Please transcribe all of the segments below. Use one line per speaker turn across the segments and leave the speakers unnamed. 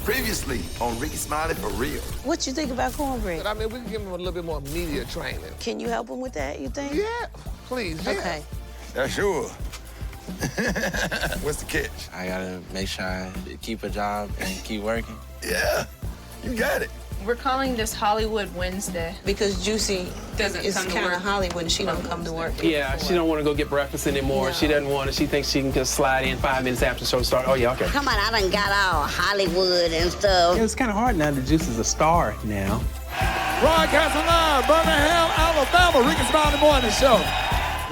Previously on Rickey Smiley for Real.
What you think about cornbread?
I mean, we can give him a little bit more media training.
Can you help him with that, you think?
Yeah, please, yeah.
Okay.
Yeah, sure. What's the catch?
I gotta make sure I keep a job and keep working.
Yeah, you got it.
We're calling this Hollywood Wednesday.
Because Juicy is kind of Hollywood and she don't come to work.
Yeah, she don't want to go get breakfast anymore.
No.
She doesn't want it. She thinks she can just slide in 5 minutes after the show starts. Oh, yeah, okay.
Come on, I done got all Hollywood and stuff.
It's kind of hard now that Juice is a star now.
Broadcasting live, Birmingham, Alabama, Rickey Smiley Morning Show.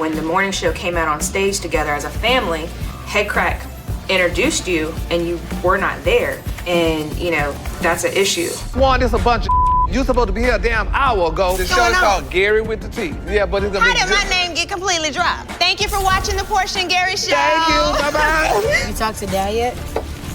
When the morning show came out on stage together as a family, Head Crack introduced you and you were not there. And, you know, that's an issue.
One, this a bunch of you supposed to be here a damn hour ago. The show is called Gary with the T. Yeah, but it's gonna be.
How did my name get completely dropped? Thank you for watching the Portia and Gary show.
Thank you, bye-bye.
You talked to Dad yet?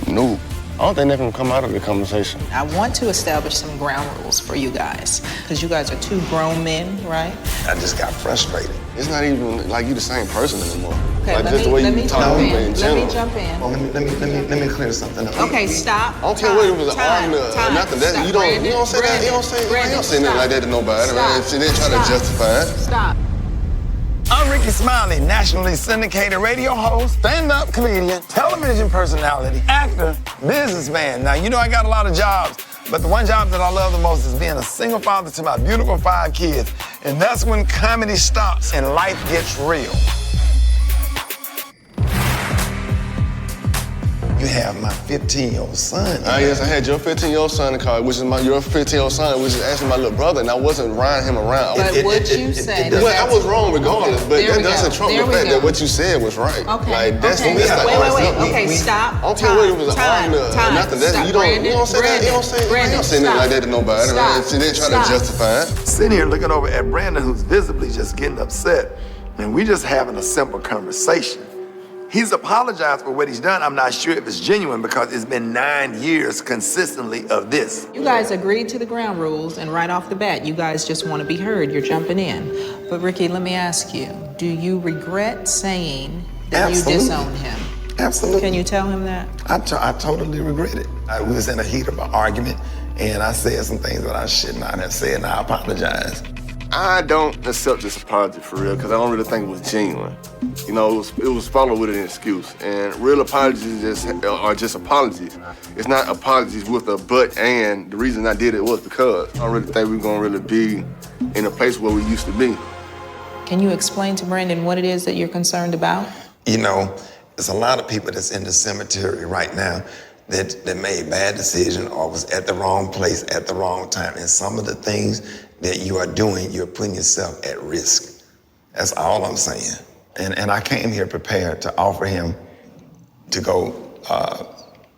No. I don't think that can come out of the conversation.
I want to establish some ground rules for you guys, because you guys are two grown men, right?
I just got frustrated.
It's not even like you the same person anymore.
Okay,
like
let
just
me,
the way
let
you
me
talk
jump
to
in.
me in
Let
general.
me jump in.
Well, let me clear something up.
Okay, stop.
I don't care whether it was an argument or nothing. That, you don't say that. You don't say anything like that to nobody. Man. She didn't try to justify it.
Stop.
I'm Rickey Smiley, nationally syndicated radio host, stand-up comedian, television personality, actor, businessman. Now, you know I got a lot of jobs, but the one job that I love the most is being a single father to my beautiful 5 kids. And that's when comedy stops and life gets real. You have my 15-year-old son.
Yes, I had your 15-year-old son in college, which is your 15-year-old son, which is actually my little brother, and I wasn't riding him around.
But what you said.
Well, I was wrong regardless, but that doesn't trump the fact that what you said was right.
Okay.
Like, that's
okay.
Wait.
Okay, stop.
I don't care whether it was an argument or nothing. You don't say that. You don't say anything like that to nobody. Man. She didn't try to justify it.
Sitting here looking over at Brandon, who's visibly just getting upset, and we just having a simple conversation. He's apologized for what he's done. I'm not sure if it's genuine because it's been 9 years consistently of this.
You guys agreed to the ground rules, and right off the bat, you guys just want to be heard. You're jumping in. But Rickey, let me ask you, do you regret saying that you disowned him?
Absolutely.
Can you tell him that?
I totally regret it. I was in the heat of an argument, and I said some things that I should not have said, and I apologize.
I don't accept this apology for real, because I don't really think it was genuine. You know, it was followed with an excuse. And real apologies are just apologies. It's not apologies with a but and. The reason I did it was because I don't really think we're gonna really be in a place where we used to be.
Can you explain to Brandon what it is that you're concerned about?
You know, there's a lot of people that's in the cemetery right now that made bad decisions or was at the wrong place at the wrong time. And some of the things that you are doing, you're putting yourself at risk. That's all I'm saying. And I came here prepared to offer him to go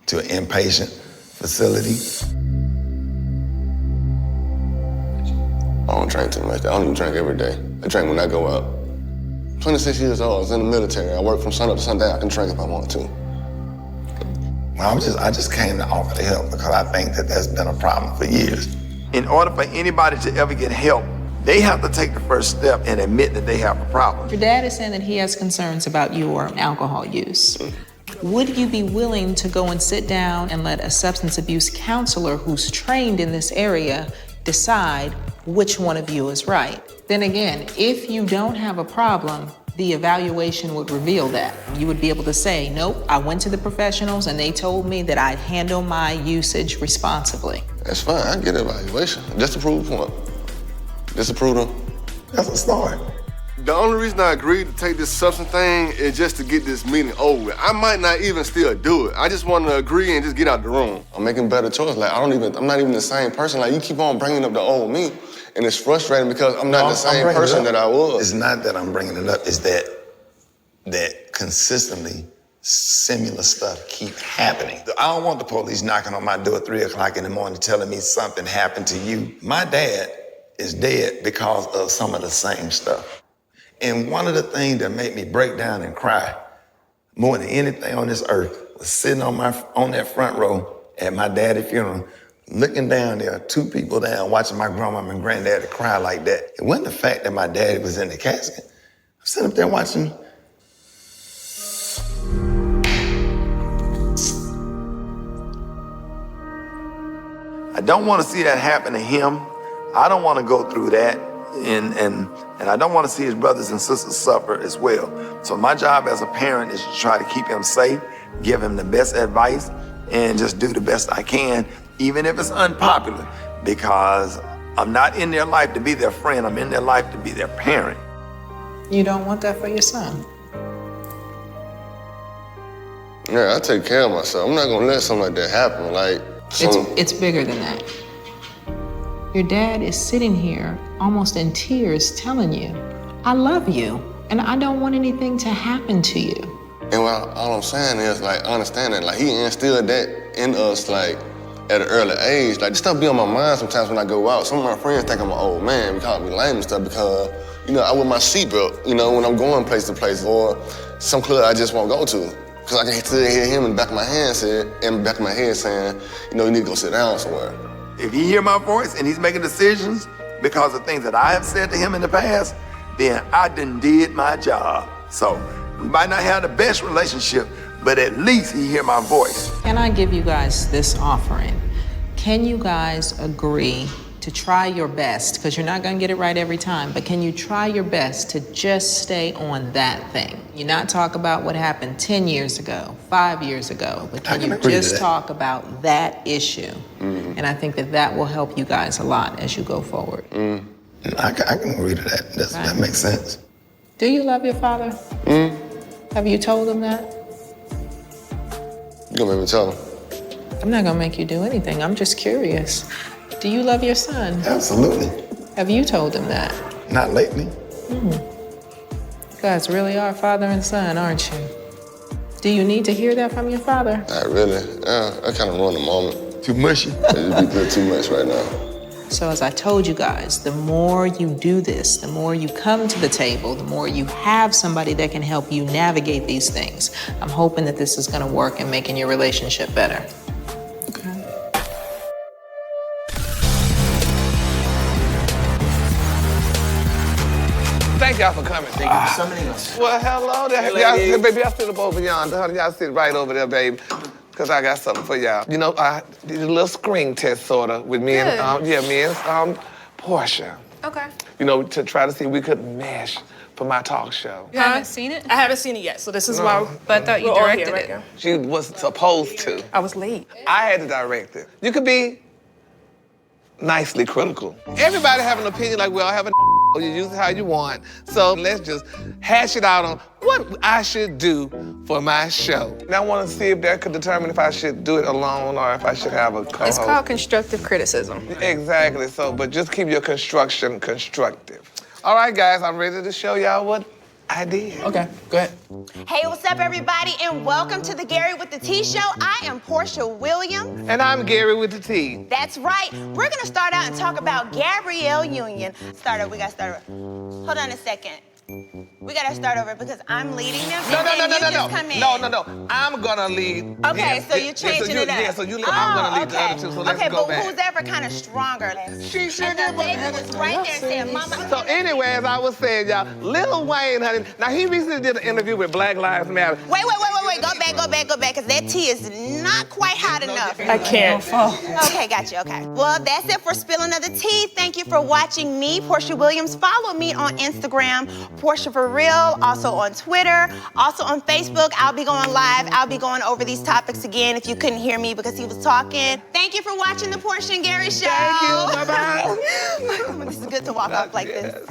to an inpatient facility.
I don't drink too much. I don't even drink every day. I drink when I go out. 26 years old, I was in the military. I work from sun up to sundown. I can drink if I want to.
Well, I just came to offer the help because I think that that's been a problem for years. In order for anybody to ever get help, they have to take the first step and admit that they have a problem.
Your dad is saying that he has concerns about your alcohol use. Would you be willing to go and sit down and let a substance abuse counselor who's trained in this area decide which one of you is right? Then again, if you don't have a problem, the evaluation would reveal that. You would be able to say, nope, I went to the professionals and they told me that I'd handle my usage responsibly.
That's fine, I get an evaluation. Just to prove a point. Disapprove them.
That's a start.
The only reason I agreed to take this substance thing is just to get this meeting over with. I might not even still do it. I just want to agree and just get out the room. I'm making better choices. Like, I'm not even the same person. Like, you keep on bringing up the old me, and it's frustrating because I'm not the same person that I was.
It's not that I'm bringing it up. It's that consistently similar stuff keep happening. I don't want the police knocking on my door at 3 o'clock in the morning telling me something happened to you. My dad is dead because of some of the same stuff. And one of the things that made me break down and cry more than anything on this earth was sitting on that front row at my daddy's funeral, looking down there, 2 people down, watching my grandmama and granddaddy cry like that. It wasn't the fact that my daddy was in the casket. I'm sitting up there watching. I don't want to see that happen to him. I don't want to go through that. And I don't want to see his brothers and sisters suffer as well. So my job as a parent is to try to keep him safe, give him the best advice, and just do the best I can, even if it's unpopular, because I'm not in their life to be their friend. I'm in their life to be their parent.
You don't want that for your son?
Yeah, I take care of myself. I'm not gonna let something like that happen.
It's bigger than that. Your dad is sitting here almost in tears telling you, I love you, and I don't want anything to happen to you.
And all I'm saying is, understand that, he instilled that in us, at an early age. This stuff be on my mind sometimes when I go out. Some of my friends think I'm an old man, call me lame and stuff because, I wear my seatbelt, when I'm going place to place, or some club I just won't go to. Because I can still hear him in the back of my head saying, you need to go sit down somewhere.
If he hear my voice and he's making decisions because of things that I have said to him in the past, then I done did my job. So we might not have the best relationship, but at least he hear my voice.
Can I give you guys this offering? Can you guys agree to try your best, because you're not gonna get it right every time, but can you try your best to just stay on that thing? You not talk about what happened 10 years ago, 5 years ago, but can you just talk about that issue? Mm-hmm. And I think that will help you guys a lot as you go forward.
Mm. I can agree to that. That makes sense.
Do you love your father? Have you told him that?
You gonna make me tell him?
I'm not gonna make you do anything. I'm just curious. Do you love your son?
Absolutely.
Have you told him that?
Not lately.
You guys really are father and son, aren't you? Do you need to hear that from your father?
Not really. Yeah, I kind of ruin the moment.
Too mushy?
It'd be too much right now.
So as I told you guys, the more you do this, the more you come to the table, the more you have somebody that can help you navigate these things. I'm hoping that this is gonna work in making your relationship better.
Thank y'all for coming.
Thank you for summoning us.
Well, hello there. Y'all, baby, y'all sit up over yonder. Honey, y'all sit right over there, baby. Because I got something for y'all. I did a little screen test, sort of, with me and Portia.
Okay.
To try to see if we could mesh for my talk show.
You haven't seen it?
I haven't seen it yet, so this is why.
But I thought you directed it.
She was supposed to.
I was late.
I had to direct it. You could be nicely critical. Everybody have an opinion like we all have you use it how you want. So let's just hash it out on what I should do for my show. And I want to see if that could determine if I should do it alone or if I should have a co-host.
It's called constructive criticism.
Exactly. So, but just keep your construction constructive. All right, guys, I'm ready to show y'all what I did.
Okay, go ahead.
Hey, what's up, everybody, and welcome to the Gary with the T Show. I am Portia Williams.
And I'm Gary with the T.
That's right. We're gonna start out and talk about Gabrielle Union. We gotta start over. Hold on a second. We gotta start over because I'm leading them.
No. I'm gonna lead.
Okay, so you're changing it up.
Yeah, so you lead. I'm gonna lead the other two. So let's go back.
Okay, but who's ever kind of stronger?
She should
have. Baby was right there saying, "Mama."
So anyway, as I was saying, y'all, Lil Wayne, honey. Now he recently did an interview with Black Lives Matter.
Wait. Go back, because that tea is not quite hot enough.
I can't.
Okay, gotcha, okay. Well, that's it for Spilling of the Tea. Thank you for watching me, Portia Williams. Follow me on Instagram, Portia for Real, also on Twitter, also on Facebook. I'll be going live. I'll be going over these topics again if you couldn't hear me because he was talking. Thank you for watching the Portia and Gary Show.
Thank you, bye-bye.
This is good to walk off like this.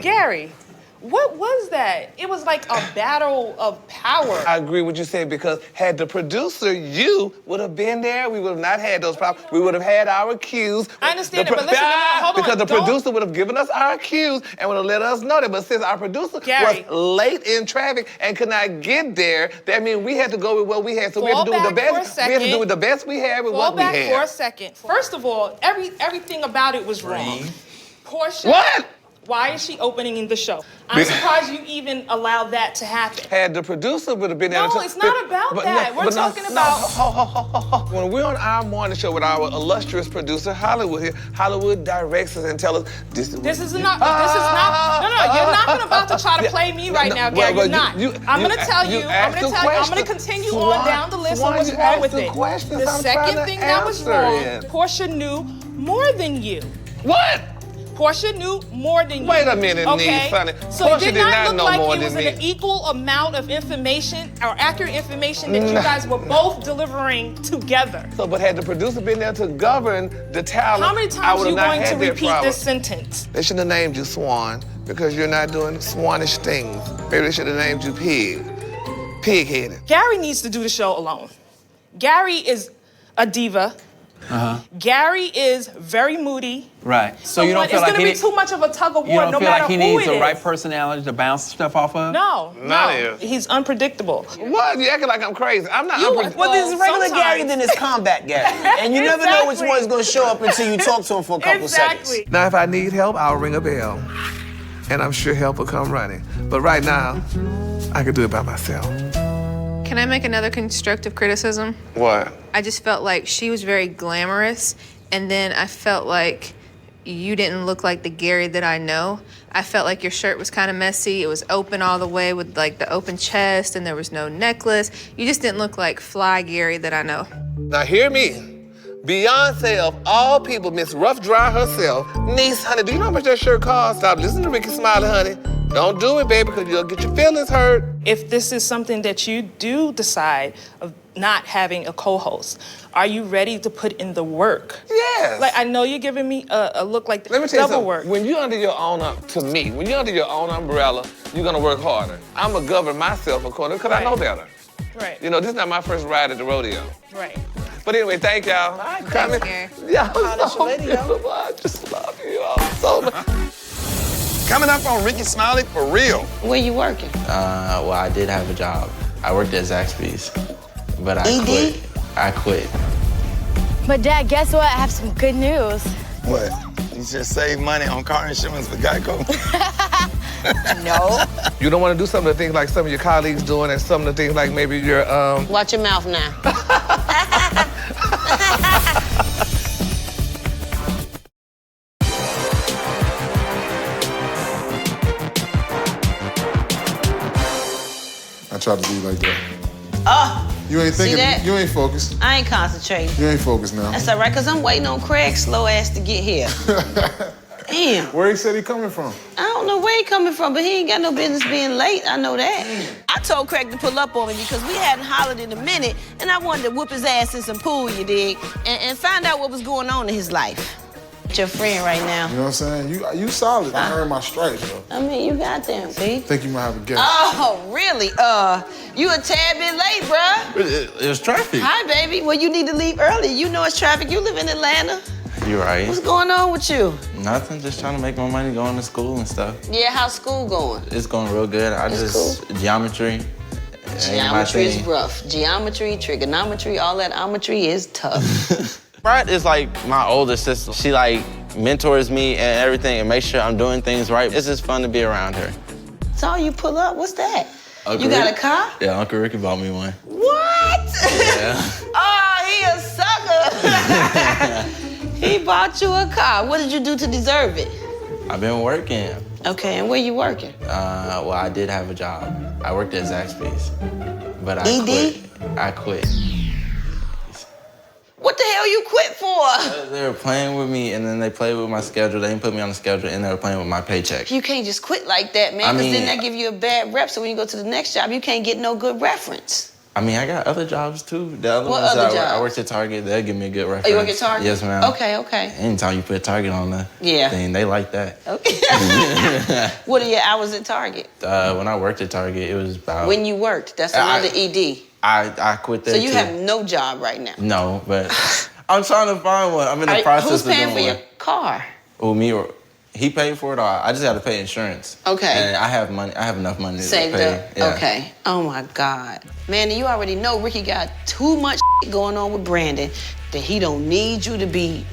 Gary, what was that? It was like a battle of power.
I agree with what you said because had the producer, you would have been there, we would have not had those problems. We would have had our cues.
I understand it, but listen, hold on.
Because the producer would have given us our cues and would have let us know that. But since our producer was late in traffic and could not get there, that means we had to go with what we had. So we had to do with the best. We had to do with the best we had with what we had.
Fall back for a second. First of all, everything about it was wrong. Portia.
What?
Why is she opening the show? I'm surprised you even allowed that to happen.
Had the producer would have been there.
No, it's not about that. We're talking about...
When we're on our morning show with our illustrious producer, Hollywood here, Hollywood directs us and tells us, this is not, you're not about to try to play me right now, Gary, you're not. I'm going to continue on down the list of what's wrong with it. The second thing that was wrong, Portia knew more than you. What?
Portia knew more than you.
Wait a minute,
okay?
Sonny.
So
Portia
it did not look
know
like
more
it was
than
an equal amount of information or accurate information that you guys were both delivering together.
So, but had the producer been there to govern the talent,
how many times are you going to repeat
problem.
this sentence?
They should have named you Swan because you're not doing swanish things. Maybe they should have named you Pig. Pig-headed.
Gary needs to do the show alone. Gary is a diva. Gary is very moody.
Right. So you don't feel like
it's going to be too much of a tug of war,
you don't
no
feel
matter
like he
who it
needs the
is.
right personality to bounce stuff off of?
No.
Not
He's unpredictable.
What? You acting like I'm crazy. I'm not unpredictable.
Well, there's regular Gary, then there's combat Gary. And you never know which one's going to show up until you talk to him for a couple seconds.
Now, if I need help, I'll ring a bell. And I'm sure help will come running. But right now, I can do it by myself.
Can I make another constructive criticism?
What?
I just felt like she was very glamorous, and then I felt like you didn't look like the Gary that I know. I felt like your shirt was kind of messy. It was open all the way with like the open chest, and there was no necklace. You just didn't look like fly Gary that I know.
Now hear me. Beyonce of all people, Miss Rough Dry herself, niece, honey, do you know how much that shirt costs? Stop listening to Rickey Smiley, honey. Don't do it, baby, because you'll get your feelings hurt.
If this is something that you do decide of not having a co-host, are you ready to put in the work?
Yes.
Like, I know you're giving me a look like
Let me tell you
double
something.
work.
When you're under your own, when you're under your own umbrella, you're gonna work harder. I'm gonna govern myself accordingly because I know better.
Right.
You know, this is not my first ride at the rodeo.
Right.
But anyway, thank y'all.
All right,
Coming. Y'all so beautiful. I just love you all so much.
Coming up on Rickey Smiley for real.
Where you working?
Well, I did have a job. I worked at Zaxby's, but I quit. I quit.
But Dad, guess what? I have some good news.
What? You should save money on car insurance with Geico?
No.
You don't want to do some of the things like some of your colleagues doing and some of the things like maybe your,
Watch your mouth now.
I tried to be like that. You ain't thinking, you ain't focused.
I ain't concentrating.
You ain't focused now.
That's all right, because I'm waiting on Craig's slow ass to get here. Damn.
Where he said he coming from?
I don't know where he coming from, but he ain't got no business being late. I know that. I told Craig to pull up on me because we hadn't hollered in a minute, and I wanted to whoop his ass in some pool, you dig, and find out what was going on in his life. Your friend right now.
You know what I'm saying? You solid. I earned my stripes, though.
I mean, you got them, see?
Think you might have a guess.
Oh, really? You a tad bit late, bruh.
It was traffic.
Hi, baby. Well, you need to leave early. You know it's traffic. You live in Atlanta.
You're right.
What's going on with you?
Nothing, just trying to make my money going to school and stuff.
Yeah, how's school going?
It's going real good. Geometry.
Geometry is rough. Geometry, trigonometry, all that ometry is tough.
Brad is like my older sister. She like mentors me and everything and makes sure I'm doing things right. It's just fun to be around her.
So you pull up, what's that?
Uncle
you got a car?
Yeah, Uncle Ricky bought me one.
What?
Yeah.
Oh, he a sucker. He bought you a car. What did you do to deserve it?
I've been working.
Okay, and where you working?
Well, I did have a job. I worked at Zaxby's, but I quit. I quit.
What the hell you quit for?
They were playing with me, and then they played with my schedule. They didn't put me on the schedule, and they were playing with my paycheck.
You can't just quit like that, man, because then that give you a bad rep, so when you go to the next job, you can't get no good reference.
I mean, I got other jobs, too. The other
What
ones
other
I
jobs?
worked at Target. They'll give me a good reference.
Oh, you work at Target?
Yes, ma'am.
Okay.
Anytime you put Target on the thing, they like that.
Okay. What are your hours at Target?
When I worked at Target, it was about...
When you worked, that's another ED.
I quit there,
So you
too.
have no job right now?
No, but I'm trying to find one. I'm in the process
who's
of doing
paying for
one.
your car?
Oh, me or... He paid for it, or I just had to pay insurance.
Okay.
And I have money. I have enough money to
Saved
pay.
up?
Yeah.
Okay. Oh, my God. Man, you already know Ricky got too much going on with Brandon that he don't need you to be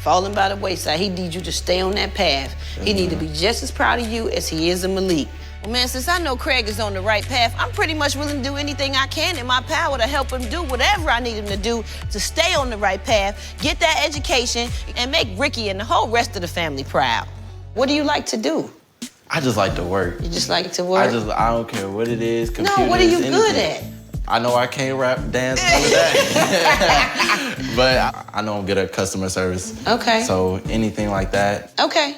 falling by the wayside. He needs you to stay on that path. He needs to be just as proud of you as he is of Malik. Well, man, since I know Craig is on the right path, I'm pretty much willing to do anything I can in my power to help him do whatever I need him to do to stay on the right path, get that education, and make Ricky and the whole rest of the family proud. What do you like to do?
I just like to work.
You just like to work?
I don't care what it is, computers,
No, what are you
anything.
good at?
I know I can't rap, dance, none of that. But I know I'm good at customer service.
Okay.
So anything like that,
Okay.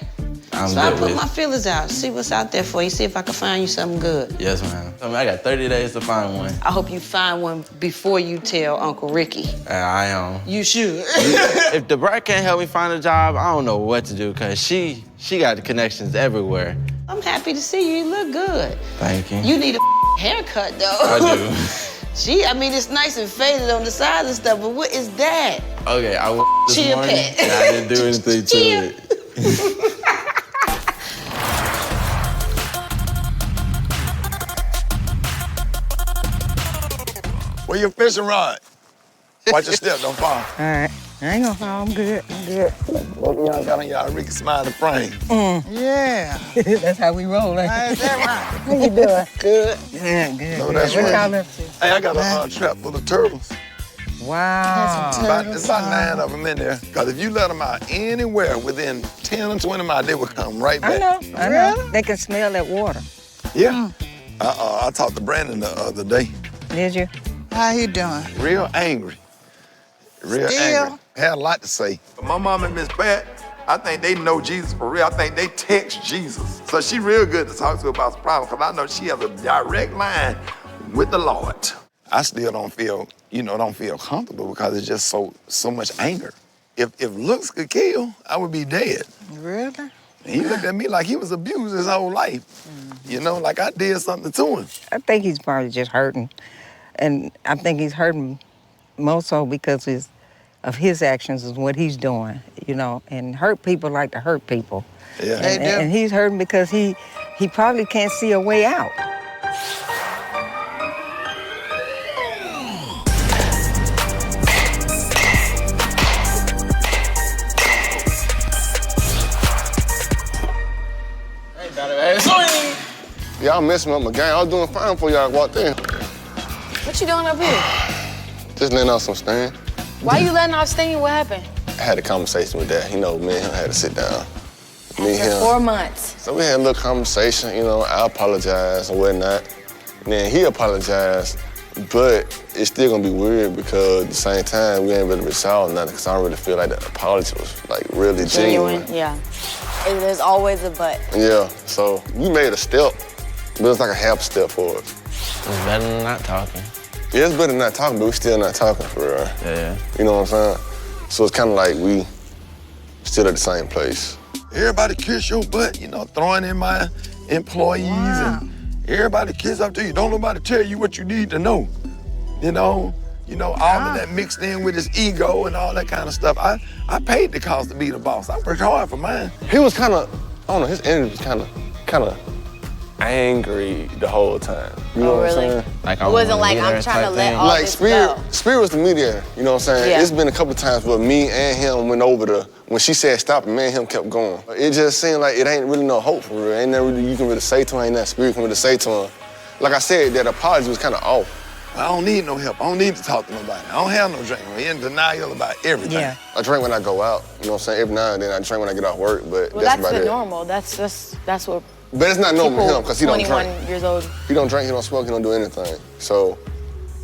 I'm
So I
good
put
with.
my feelers out, see what's out there for you, see if I can find you something good.
Yes, ma'am. I got 30 days to find one.
I hope you find one before you tell Uncle Ricky.
I am.
You should.
If the brat can't help me find a job, I don't know what to do, because she got the connections everywhere.
I'm happy to see you. You look good.
Thank you.
You need a haircut, though.
I do.
I mean, it's nice and faded on the sides and stuff, but what is that?
Okay, I was this
Chia
morning,
pet.
and I didn't do anything to it.
Where your fishing rod? Watch your step, don't fall.
All right. I ain't gonna fall. I'm good. I'm good.
Both of y'all got on y'all Rickey Smiley frame.
Yeah. That's how we roll. Is that right? How you doing? Good. Yeah, good.
No, that's
what
right.
y'all up to?
Hey, I got a trap full of turtles.
Wow.
There's about 9 of them in there. Because if you let them out anywhere within 10 or 20 miles, they will come right back.
I know. They can smell that water.
Yeah. I talked to Brandon the other day.
Did you? How you doing?
Real angry. Real
Still?
angry. Had a lot to say. My mom and Miss Pat, I think they know Jesus for real. I think they text Jesus. So she real good to talk to about some problems, because I know she has a direct line with the Lord. I still don't feel comfortable because it's just so much anger. If looks could kill, I would be dead.
Really?
And he looked at me like he was abused his whole life. You know, like I did something to him.
I think he's probably just hurting. And I think he's hurting more so because of his actions and what he's doing, you know. And hurt people like to hurt people.
Yeah.
And he's hurting because he probably can't see a way out.
Y'all messing up my game. I was doing fine before y'all walked in.
What you doing up here?
Just letting out some steam.
Why you letting off steam? What happened?
I had a conversation with Dad. You know, me and him had to sit down. Me and
For
him.
4 months.
So we had a little conversation, you know, I apologized and whatnot. And then he apologized, but it's still gonna be weird because at the same time, we ain't really resolved nothing because I don't really feel like the apology was like really genuine.
Yeah. There's always a but.
Yeah, so we made a step, but it's like a half step forward.
It's better than not talking.
Yeah, it's better than not talking, but we still not talking for real.
Yeah.
You know what I'm saying? So it's kind of like we still at the same place.
Everybody kiss your butt, you know, throwing in my employees and everybody kiss up to you. Don't nobody tell you what you need to know. You know, all of that mixed in with his ego and all that kind of stuff. I paid the cost to be the boss. I worked hard for mine.
He was kind of, I don't know, his energy was kind of angry the whole time. You know what I'm saying?
Like
It wasn't like I'm trying to let all this go.
Spirit was the mediator, you know what I'm saying?
Yeah.
It's been a couple times where me and him went over when she said stop, and me and him kept going. It just seemed like it ain't really no hope for real. Ain't nothing really you can really say to him, ain't that Spirit can really say to him. Like I said, that apology was kind of off.
I don't need no help. I don't need to talk to nobody. I don't have no drink. I'm in denial about everything.
Yeah.
I drink when I go out, you know what I'm saying? Every now and then I drink when I get off work, but
Well,
that's
that's
about
the
it.
normal. That's what
But it's not normal for him because he don't drink.
21 years old.
He don't drink, he don't smoke, he don't do anything. So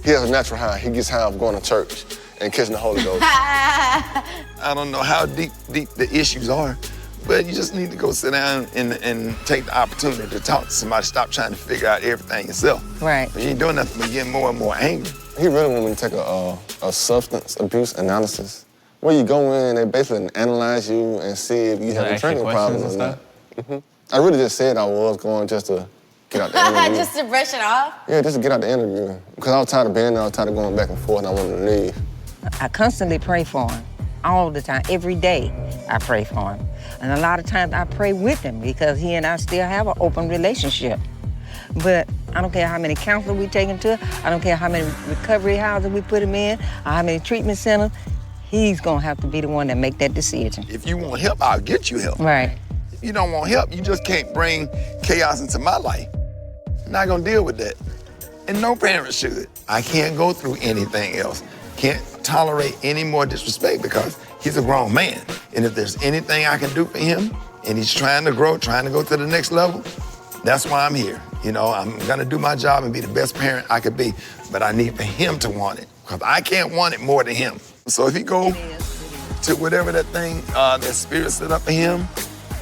he has a natural high. He gets high of going to church and kissing the Holy Ghost.
I don't know how deep the issues are, but you just need to go sit down and take the opportunity to talk to somebody. Stop trying to figure out everything yourself.
Right.
You ain't doing nothing but getting more and more angry.
He really wanted me to take a substance abuse analysis, where you go in and they basically analyze you and see if you have a drinking problem or not. I really just said I was going just to get out the interview.
Just to brush it off?
Yeah, just to get out the interview. Because I was tired of being there, I was tired of going back and forth, and I wanted to leave.
I constantly pray for him. All the time, every day I pray for him. And a lot of times I pray with him because he and I still have an open relationship. But I don't care how many counselors we take him to, I don't care how many recovery houses we put him in, or how many treatment centers, he's gonna have to be the one that make that decision.
If you want help, I'll get you help.
Right.
If you don't want help, you just can't bring chaos into my life. I'm not gonna deal with that. And no parent should. I can't go through anything else. Can't tolerate any more disrespect because he's a grown man. And if there's anything I can do for him, and he's trying to grow, trying to go to the next level, that's why I'm here. You know, I'm gonna do my job and be the best parent I could be, but I need for him to want it, because I can't want it more than him. So if he go to whatever that thing, that spirit set up for him,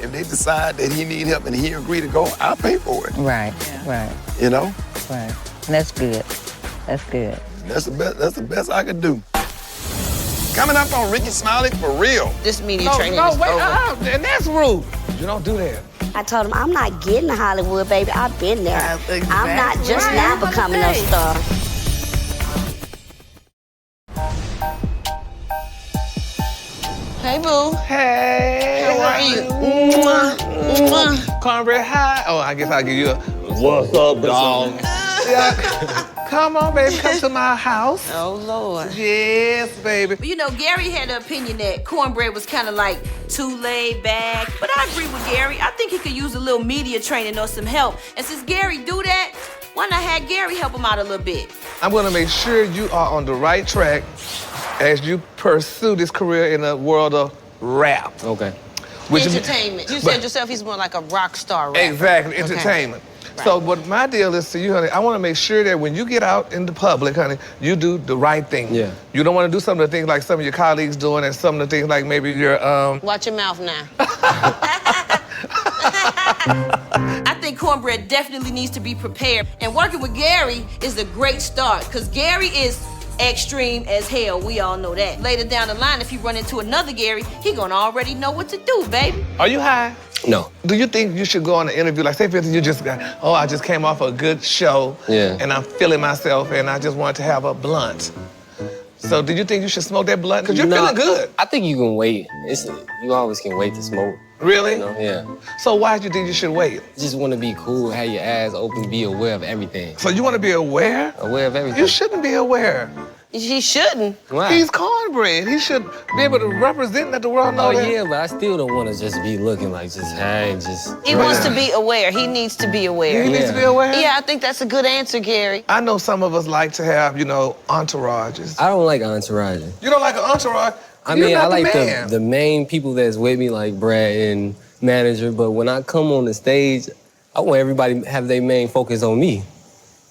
if they decide that he need help and he agree to go, I'll pay for it.
Right, right.
You know?
Right. That's good. That's good.
That's the best I could do. Coming up on Rickey Smiley For Real.
This media training is
wait,
over.
and that's rude. You don't do that.
I told him, I'm not getting to Hollywood, baby. I've been there. I'm not just now becoming a star.
Hey, boo.
Hey.
How are you?
Cornbread high. Oh, I guess I'll give you a
what's up, dog?
Yeah. Come on, baby, come to my house.
Oh, Lord.
Yes, baby.
You know, Gary had the opinion that Cornbread was kind of like too laid back, but I agree with Gary. I think he could use a little media training or some help. And since Gary do that, why not have Gary help him out a little bit?
I'm gonna make sure you are on the right track as you pursue this career in the world of rap.
Okay.
Entertainment. You said yourself he's more like a rock star rapper.
Exactly, entertainment.
Right.
So what my deal is to you, honey, I want to make sure that when you get out in the public, honey, you do the right thing.
Yeah.
You don't want to do some of the things like some of your colleagues doing and some of the things like maybe your,
Watch your mouth now. I think Cornbread definitely needs to be prepared. And working with Gary is a great start, because Gary is extreme as hell. We all know that. Later down the line, if you run into another Gary, he gonna already know what to do, baby.
Are you high?
No.
Do you think you should go on an interview? Like, say, for instance, you just got, I just came off a good show.
Yeah.
And I'm feeling myself, and I just wanted to have a blunt. So do you think you should smoke that blunt? Because you're feeling good.
I think you can wait. You always can wait to smoke.
Really?
You know? Yeah.
So why do you think you should wait?
Just want to be cool, have your eyes open, be aware of everything.
So you want to be aware?
Aware of everything.
You shouldn't be aware.
He shouldn't.
Why?
He's Cornbread. He should be able to represent that the world know that.
Yeah, but I still don't want to just be looking like just.
He wants to be aware. He needs to be aware.
He needs to be aware?
Yeah, I think that's a good answer, Gary.
I know some of us like to have, entourages.
I don't like entourage.
You don't like an entourage?
I
You're
mean,
not
I like
man.
the main people that's with me, like Brad and manager, but when I come on the stage, I want everybody to have their main focus on me.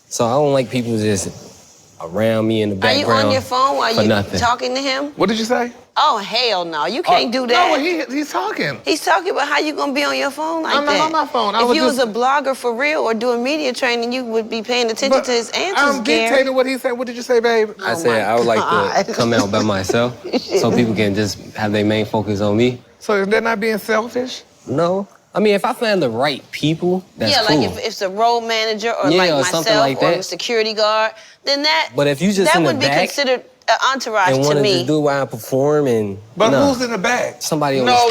So I don't like people just around me in the background.
Are you on your phone while
for
you
nothing.
talking to him?
What did you say?
Oh, hell no. You can't do that.
No, he's talking.
He's talking about how you gonna be on your phone like
I'm
that.
not on my phone.
If you was a blogger for real or doing media training, you would be paying attention to his answers,
I'm
Gary.
dictating what he said. What did you say, babe?
I said I would like to come out by myself so people can just have their main focus on me.
So is that not being selfish?
No. I mean, if I find the right people, that's
yeah,
cool.
like if it's a road manager or
Yeah,
like
or
myself
something like
or
that.
a security guard, then that
But if you just
that
in the
would be
back
considered an entourage
and
to
want to
me.
just do while I perform and
But
no.
who's in the back?
Somebody on
No.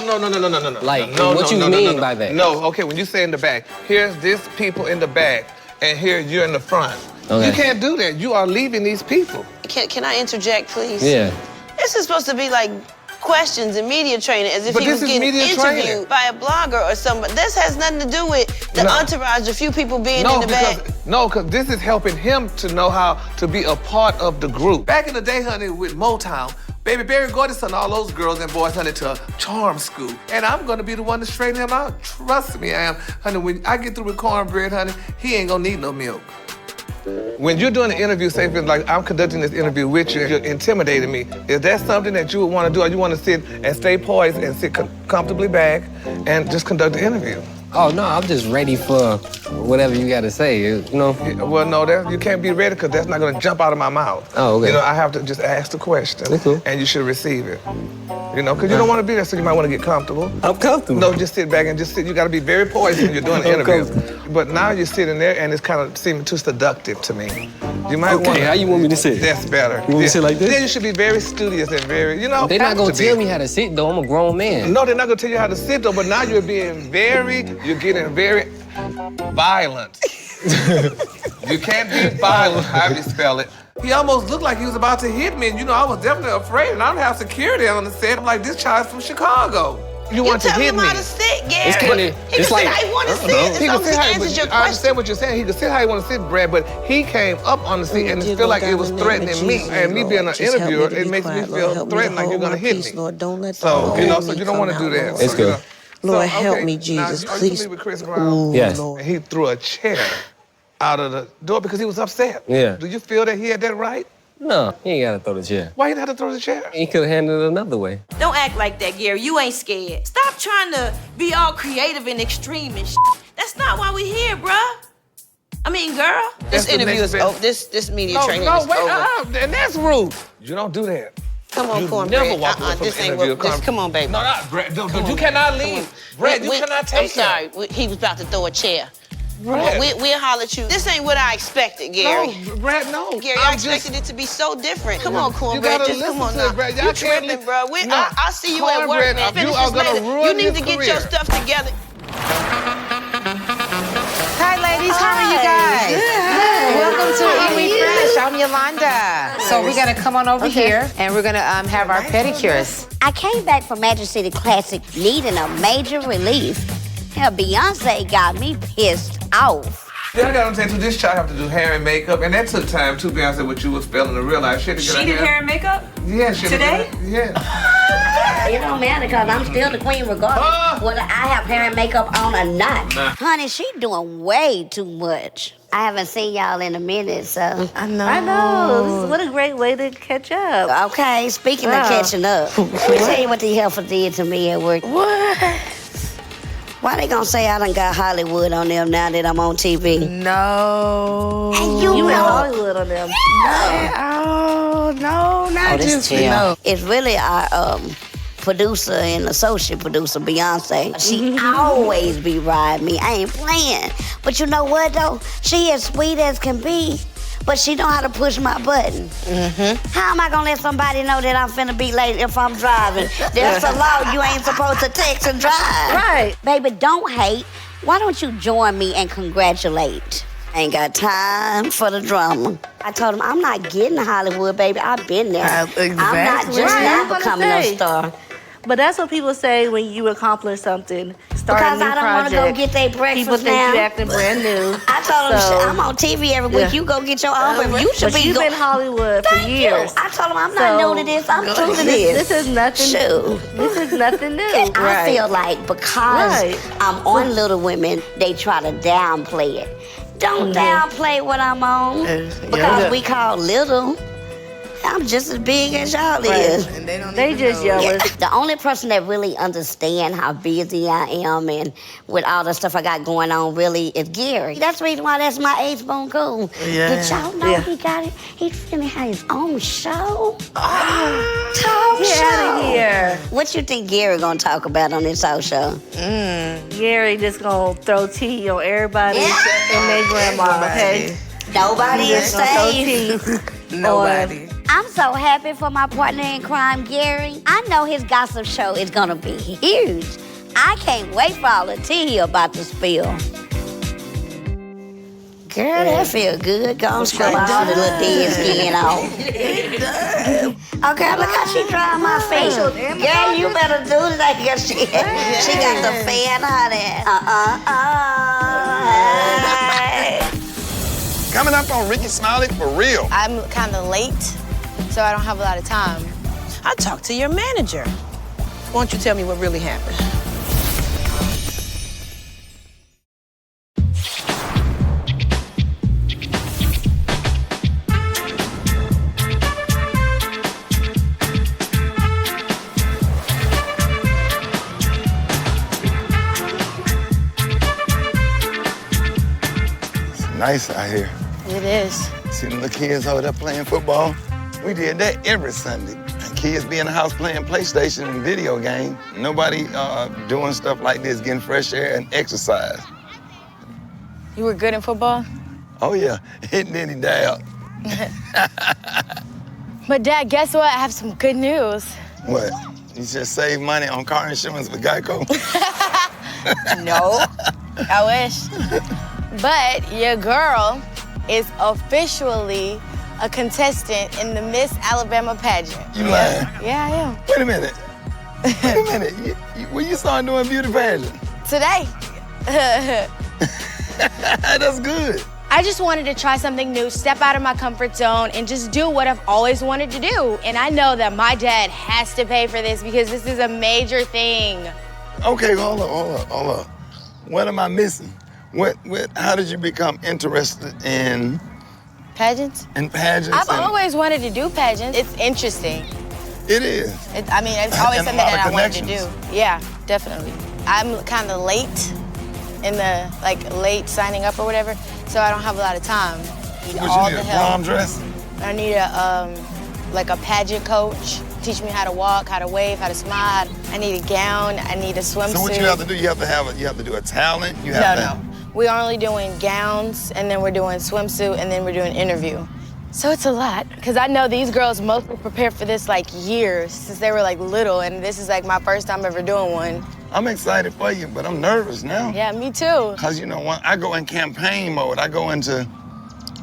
Like,
no,
what
no,
you
no,
mean
no, no.
by that?
No, okay, when you say in the back, here's this people in the back, and here you're in the front.
Okay.
You can't do that. You are leaving these people.
Can I interject, please?
Yeah.
This is supposed to be like questions and media training, as if
But
he was
this is
getting
media
interviewed
training.
by a blogger or somebody. This has nothing to do with the entourage, a few people being in the back.
because this is helping him to know how to be a part of the group. Back in the day, honey, with Motown, Baby Barry Gordy sent all those girls and boys, honey, to a charm school. And I'm gonna be the one to straighten him out. Trust me, I am. Honey, when I get through with Cornbread, honey, he ain't gonna need no milk. When you're doing an interview, say for like I'm conducting this interview with you, you're intimidating me. Is that something that you would want to do, or you want to sit and stay poised and sit comfortably back and just conduct the interview?
Oh, no, I'm just ready for whatever you got to say, you know?
Well, no, you can't be ready because that's not going to jump out of my mouth.
Oh, okay.
You know, I have to just ask the question, and you should receive it. You know, because you don't want to be there, so you might want to get comfortable.
I'm comfortable.
No, just sit back and just sit. You got to be very poised when you're doing the interview. But now you're sitting there, and it's kind of seeming too seductive to me. You might want to.
How you want me to sit?
That's better.
You want me to sit like this?
Then you should be very studious and very,
They're not going to tell me how to sit, though. I'm a grown man.
No, they're not going to tell you how to sit, though, but now you're getting very violent. You can't be violent, however you spell it. He almost looked like he was about to hit me, and you know, I was definitely afraid, and I don't have security on the set. I'm like, this child's from Chicago. You want to hit me.
You tell him how to sit, Gary.
It's kinda,
He can sit how he want to sit. As long as he answers your
I
question.
understand what you're saying. He could sit how he want to sit, Brad, but he came up on the seat and it felt like it was threatening me. And me being an interviewer, it makes me feel threatened like you're going to hit me.
Lord, don't let
So, you know, so you don't want to do that.
It's good.
Lord, help me, Jesus,
now,
please.
You with Chris Brown?
Yes.
And he threw a chair out of the door because he was upset.
Yeah.
Do you feel that he had that right?
No, he ain't gotta throw the chair.
Why he had to throw the chair?
He could have handled it another way.
Don't act like that, Gary. You ain't scared. Stop trying to be all creative and extreme and shit. That's not why we here, bruh. I mean, girl. This interview is over. This media training is over.
And that's rude. You don't do that.
Come on,
You
cornbread.
never walk away from
This
an
ain't
interview.
what. Come on, baby.
No, Brad, you cannot leave. Brad, you cannot take it.
I'm sorry. He was about to throw a chair.
Brad.
We'll holler at you. This ain't what I expected, Gary.
No, Brad, no.
Gary, I expected it to be so different. Come on, cornbread.
You gotta
Just come
listen
on
to
now.
it, Brad. Y'all
You
can't
tripping, bro.
No.
I'll see you at work,
Cornbread,
man. Finish
you are
this
gonna
later.
ruin
You need
your
to get
career.
your stuff together.
Hi, ladies. How are you guys? Welcome to Eat Refresh. I'm Yolanda. So we're gonna come on over here and we're gonna have our pedicures.
I came back from Magic City Classic needing a major relief. Hell, Beyonce got me pissed off.
Then I got to say, too, this child have to do hair and makeup, and that took time, too, Beyonce, what you was feeling to realize. She
She did hair and makeup?
Yeah, she
Today?
Yeah.
It don't matter because I'm still the queen regardless whether I have hair and makeup on or not.
Nah.
Honey, she doing way too much. I haven't seen y'all in a minute, so.
I know.
I know. What a great way to catch up. Okay, speaking of catching up, let me tell you what the helper did to me at work.
What?
Why they gonna say I done got Hollywood on them now that I'm on TV?
No.
And you know Hollywood on them.
Oh, no, not just no.
It's really our producer and associate producer, Beyonce. She always be riding me. I ain't playing. But you know what, though? She as sweet as can be, but she know how to push my button. How am I gonna let somebody know that I'm finna be late if I'm driving? That's the law. You ain't supposed to text and drive.
Right.
Baby, don't hate. Why don't you join me and congratulate? Ain't got time for the drama. I told him, I'm not getting to Hollywood, baby. I've been there. I'm not just now becoming a star.
But that's what people say when you accomplish something. Start
Because
a new
I don't want to go get their breakfast
People think
now.
you acting brand new.
I told them,
So-
I'm on TV every week.
Yeah.
You go get your own breakfast. You should
But
be
you've been Hollywood for
Thank
years.
you. I told them, I'm not new to this. I'm true to this.
This is nothing.
Shoot.
This is nothing new.
I feel like because
Right.
I'm on Little Women, they try to downplay it. Don't downplay what I'm on because we call little. I'm just as big as y'all is.
And they don't
They just
Yeah.
jealous.
The only person that really understand how busy I am and with all the stuff I got going on really is Gary. That's the reason why that's my A-Spoon cool.
Yeah.
Did y'all know he got it? He's finna have his own show. Talk
Get
show.
outta here.
What you think Gary gonna talk about on this whole show?
Gary just gonna throw tea on everybody and their grandma, okay?
Nobody
He
is
just gonna throw
safe.
tea
Nobody.
I'm so happy for my partner in crime, Gary. I know his gossip show is gonna be huge. I can't wait for all the tea he about to spill. Girl, that feel good. Go and scrub all the little dead skin off. Okay, look how she drying my face. Girl, you better do that because she got the fan on it.
Coming up on Rickey Smiley for real.
I'm kind of late, so I don't have a lot of time.
I talked to your manager. Why don't you tell me what really happened?
Nice out here.
It is.
See the little kids over there playing football? We did that every Sunday. And kids be in the house playing PlayStation and video games. Nobody doing stuff like this, getting fresh air and exercise.
You were good in football?
Oh yeah, hitting any dab.
But Dad, guess what? I have some good news.
What? You just save money on car insurance with Geico?
No, I wish. But your girl is officially
a contestant in the Miss Alabama pageant.
You lying?
Yeah, I am.
Wait a minute. Wait a minute. When you started doing beauty pageant?
Today.
That's good.
I just wanted to try something new, step out of my comfort zone, and just do what I've always wanted to do. And I know that my dad has to pay for this because this is a major thing.
Okay, hold up. What am I missing? How did you become interested in
pageants?
In pageants?
I've always wanted to do pageants. It's interesting.
It is.
It's always
And a
something
lot
that
of
I wanted to do.
connections.
Yeah, definitely. I'm kind of late in the, late signing up or whatever, so I don't have a lot of time.
What you need, a prom dress?
I need a pageant coach. Teach me how to walk, how to wave, how to smile. I need a gown. I need a swimsuit.
So what you have to do? You have to do a talent.
No. We're only doing gowns, and then we're doing swimsuit, and then we're doing interview. So it's a lot, because I know these girls mostly prepare for this years, since they were little, and this is my first time ever doing one.
I'm excited for you, but I'm nervous now.
Yeah, me too.
Because you know what? I go in campaign mode. I go into,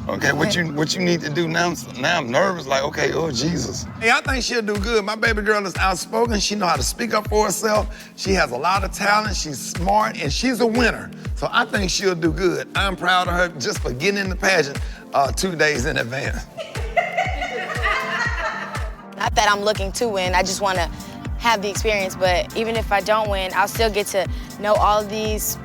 okay, what you need to do now? Now I'm nervous, okay, oh, Jesus. Hey, I think she'll do good. My baby girl is outspoken. She know how to speak up for herself. She has a lot of talent. She's smart, and she's a winner. So I think she'll do good. I'm proud of her just for getting in the pageant 2 days in advance.
Not that I'm looking to win. I just want to have the experience, but even if I don't win, I'll still get to know all of these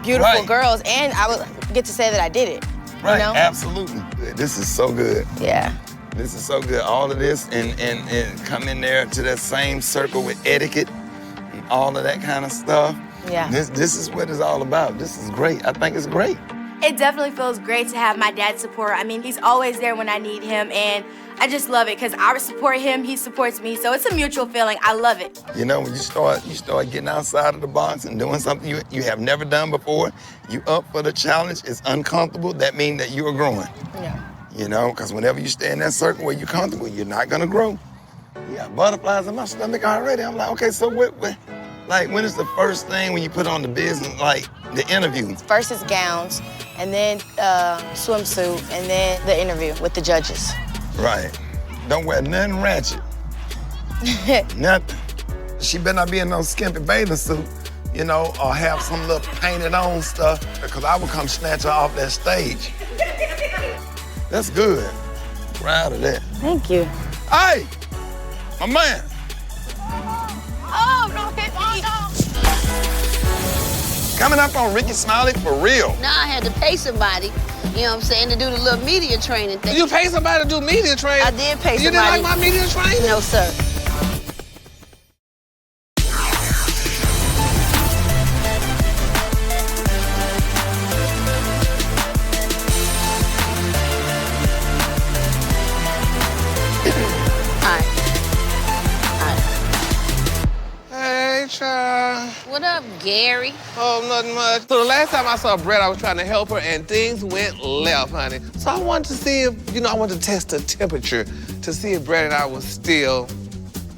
beautiful girls, and I will get to say that I did it.
Right,
You know?
absolutely. This is so good.
Yeah.
This is so good. All of this and come in there to that same circle with etiquette and all of that kind of stuff.
Yeah.
This is what it's all about. This is great. I think it's great.
It definitely feels great to have my dad's support. I mean, he's always there when I need him, and I just love it because I support him, he supports me, so it's a mutual feeling. I love it.
You know, when you start getting outside of the box and doing something you have never done before, you up for the challenge, it's uncomfortable, that means that you are growing.
Yeah.
You know, because whenever you stay in that circle where you're comfortable, you're not gonna grow. You got butterflies in my stomach already. I'm like, okay, so when is the first thing when you put on the business, the interview?
First is gowns, and then swimsuit, and then the interview with the judges.
Right. Don't wear nothing ratchet. Nothing. She better not be in no skimpy bathing suit, or have some little painted on stuff, because I will come snatch her off that stage. That's good. Proud of that.
Thank you.
Hey, my man.
Oh, don't hit me.
Coming up on Rickey Smiley For Real.
Now I had to pay somebody, you know what I'm saying, to do the little media training thing.
You pay somebody to do media training?
I did pay somebody.
You didn't like my media training?
No, sir.
Hey, child.
What up, Gary?
Oh, nothing much. So the last time I saw Brett, I was trying to help her, and things went left, honey. So I wanted to see if, I wanted to test the temperature to see if Brett and I was still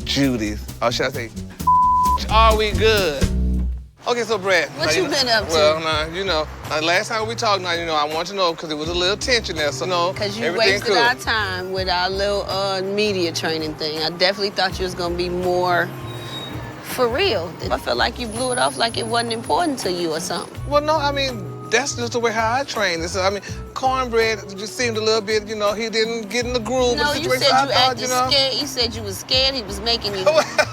Judy's. Or should I say, are we good? Okay, so Brett.
What you been up to?
Well, last time we talked, I want to know, because there was a little tension there, so no,
Because you
everything
wasted our time with our little media training thing. I definitely thought you was going to be more for real. I felt like you blew it off like it wasn't important to you or something.
Well, no, that's just the way how I train this. Cornbread just seemed a little bit, he didn't get in the groove.
No,
of the
you
situation.
said you
I thought,
acted scared. You said you was scared he was making you.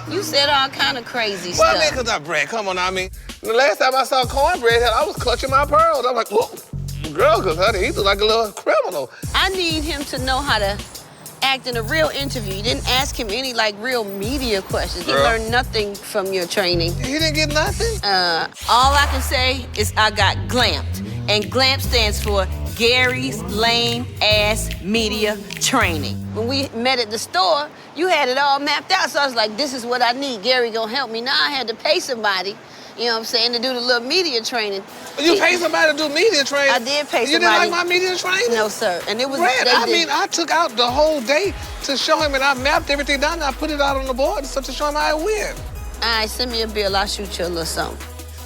You said all kind of crazy
Well,
stuff.
because Brad, come on, the last time I saw Cornbread, I was clutching my pearls. I'm like, whoa, girl, because he looked like a little criminal.
I need him to know how to act in a real interview. You didn't ask him any real media questions. He learned nothing from your training.
He didn't get nothing?
All I can say is I got glamped. And GLAMP stands for Gary's Lame Ass Media Training. When we met at the store, you had it all mapped out. So I was like, this is what I need. Gary gonna help me. Now I had to pay somebody, you know what I'm saying, to do the little media training.
You paid somebody to do media training?
I did pay somebody.
You didn't like my media training?
No, sir. And it was
Brad, I took out the whole day to show him, and I mapped everything down, and I put it out on the board to show him how I win.
All right, send me a bill. I'll shoot you a little something.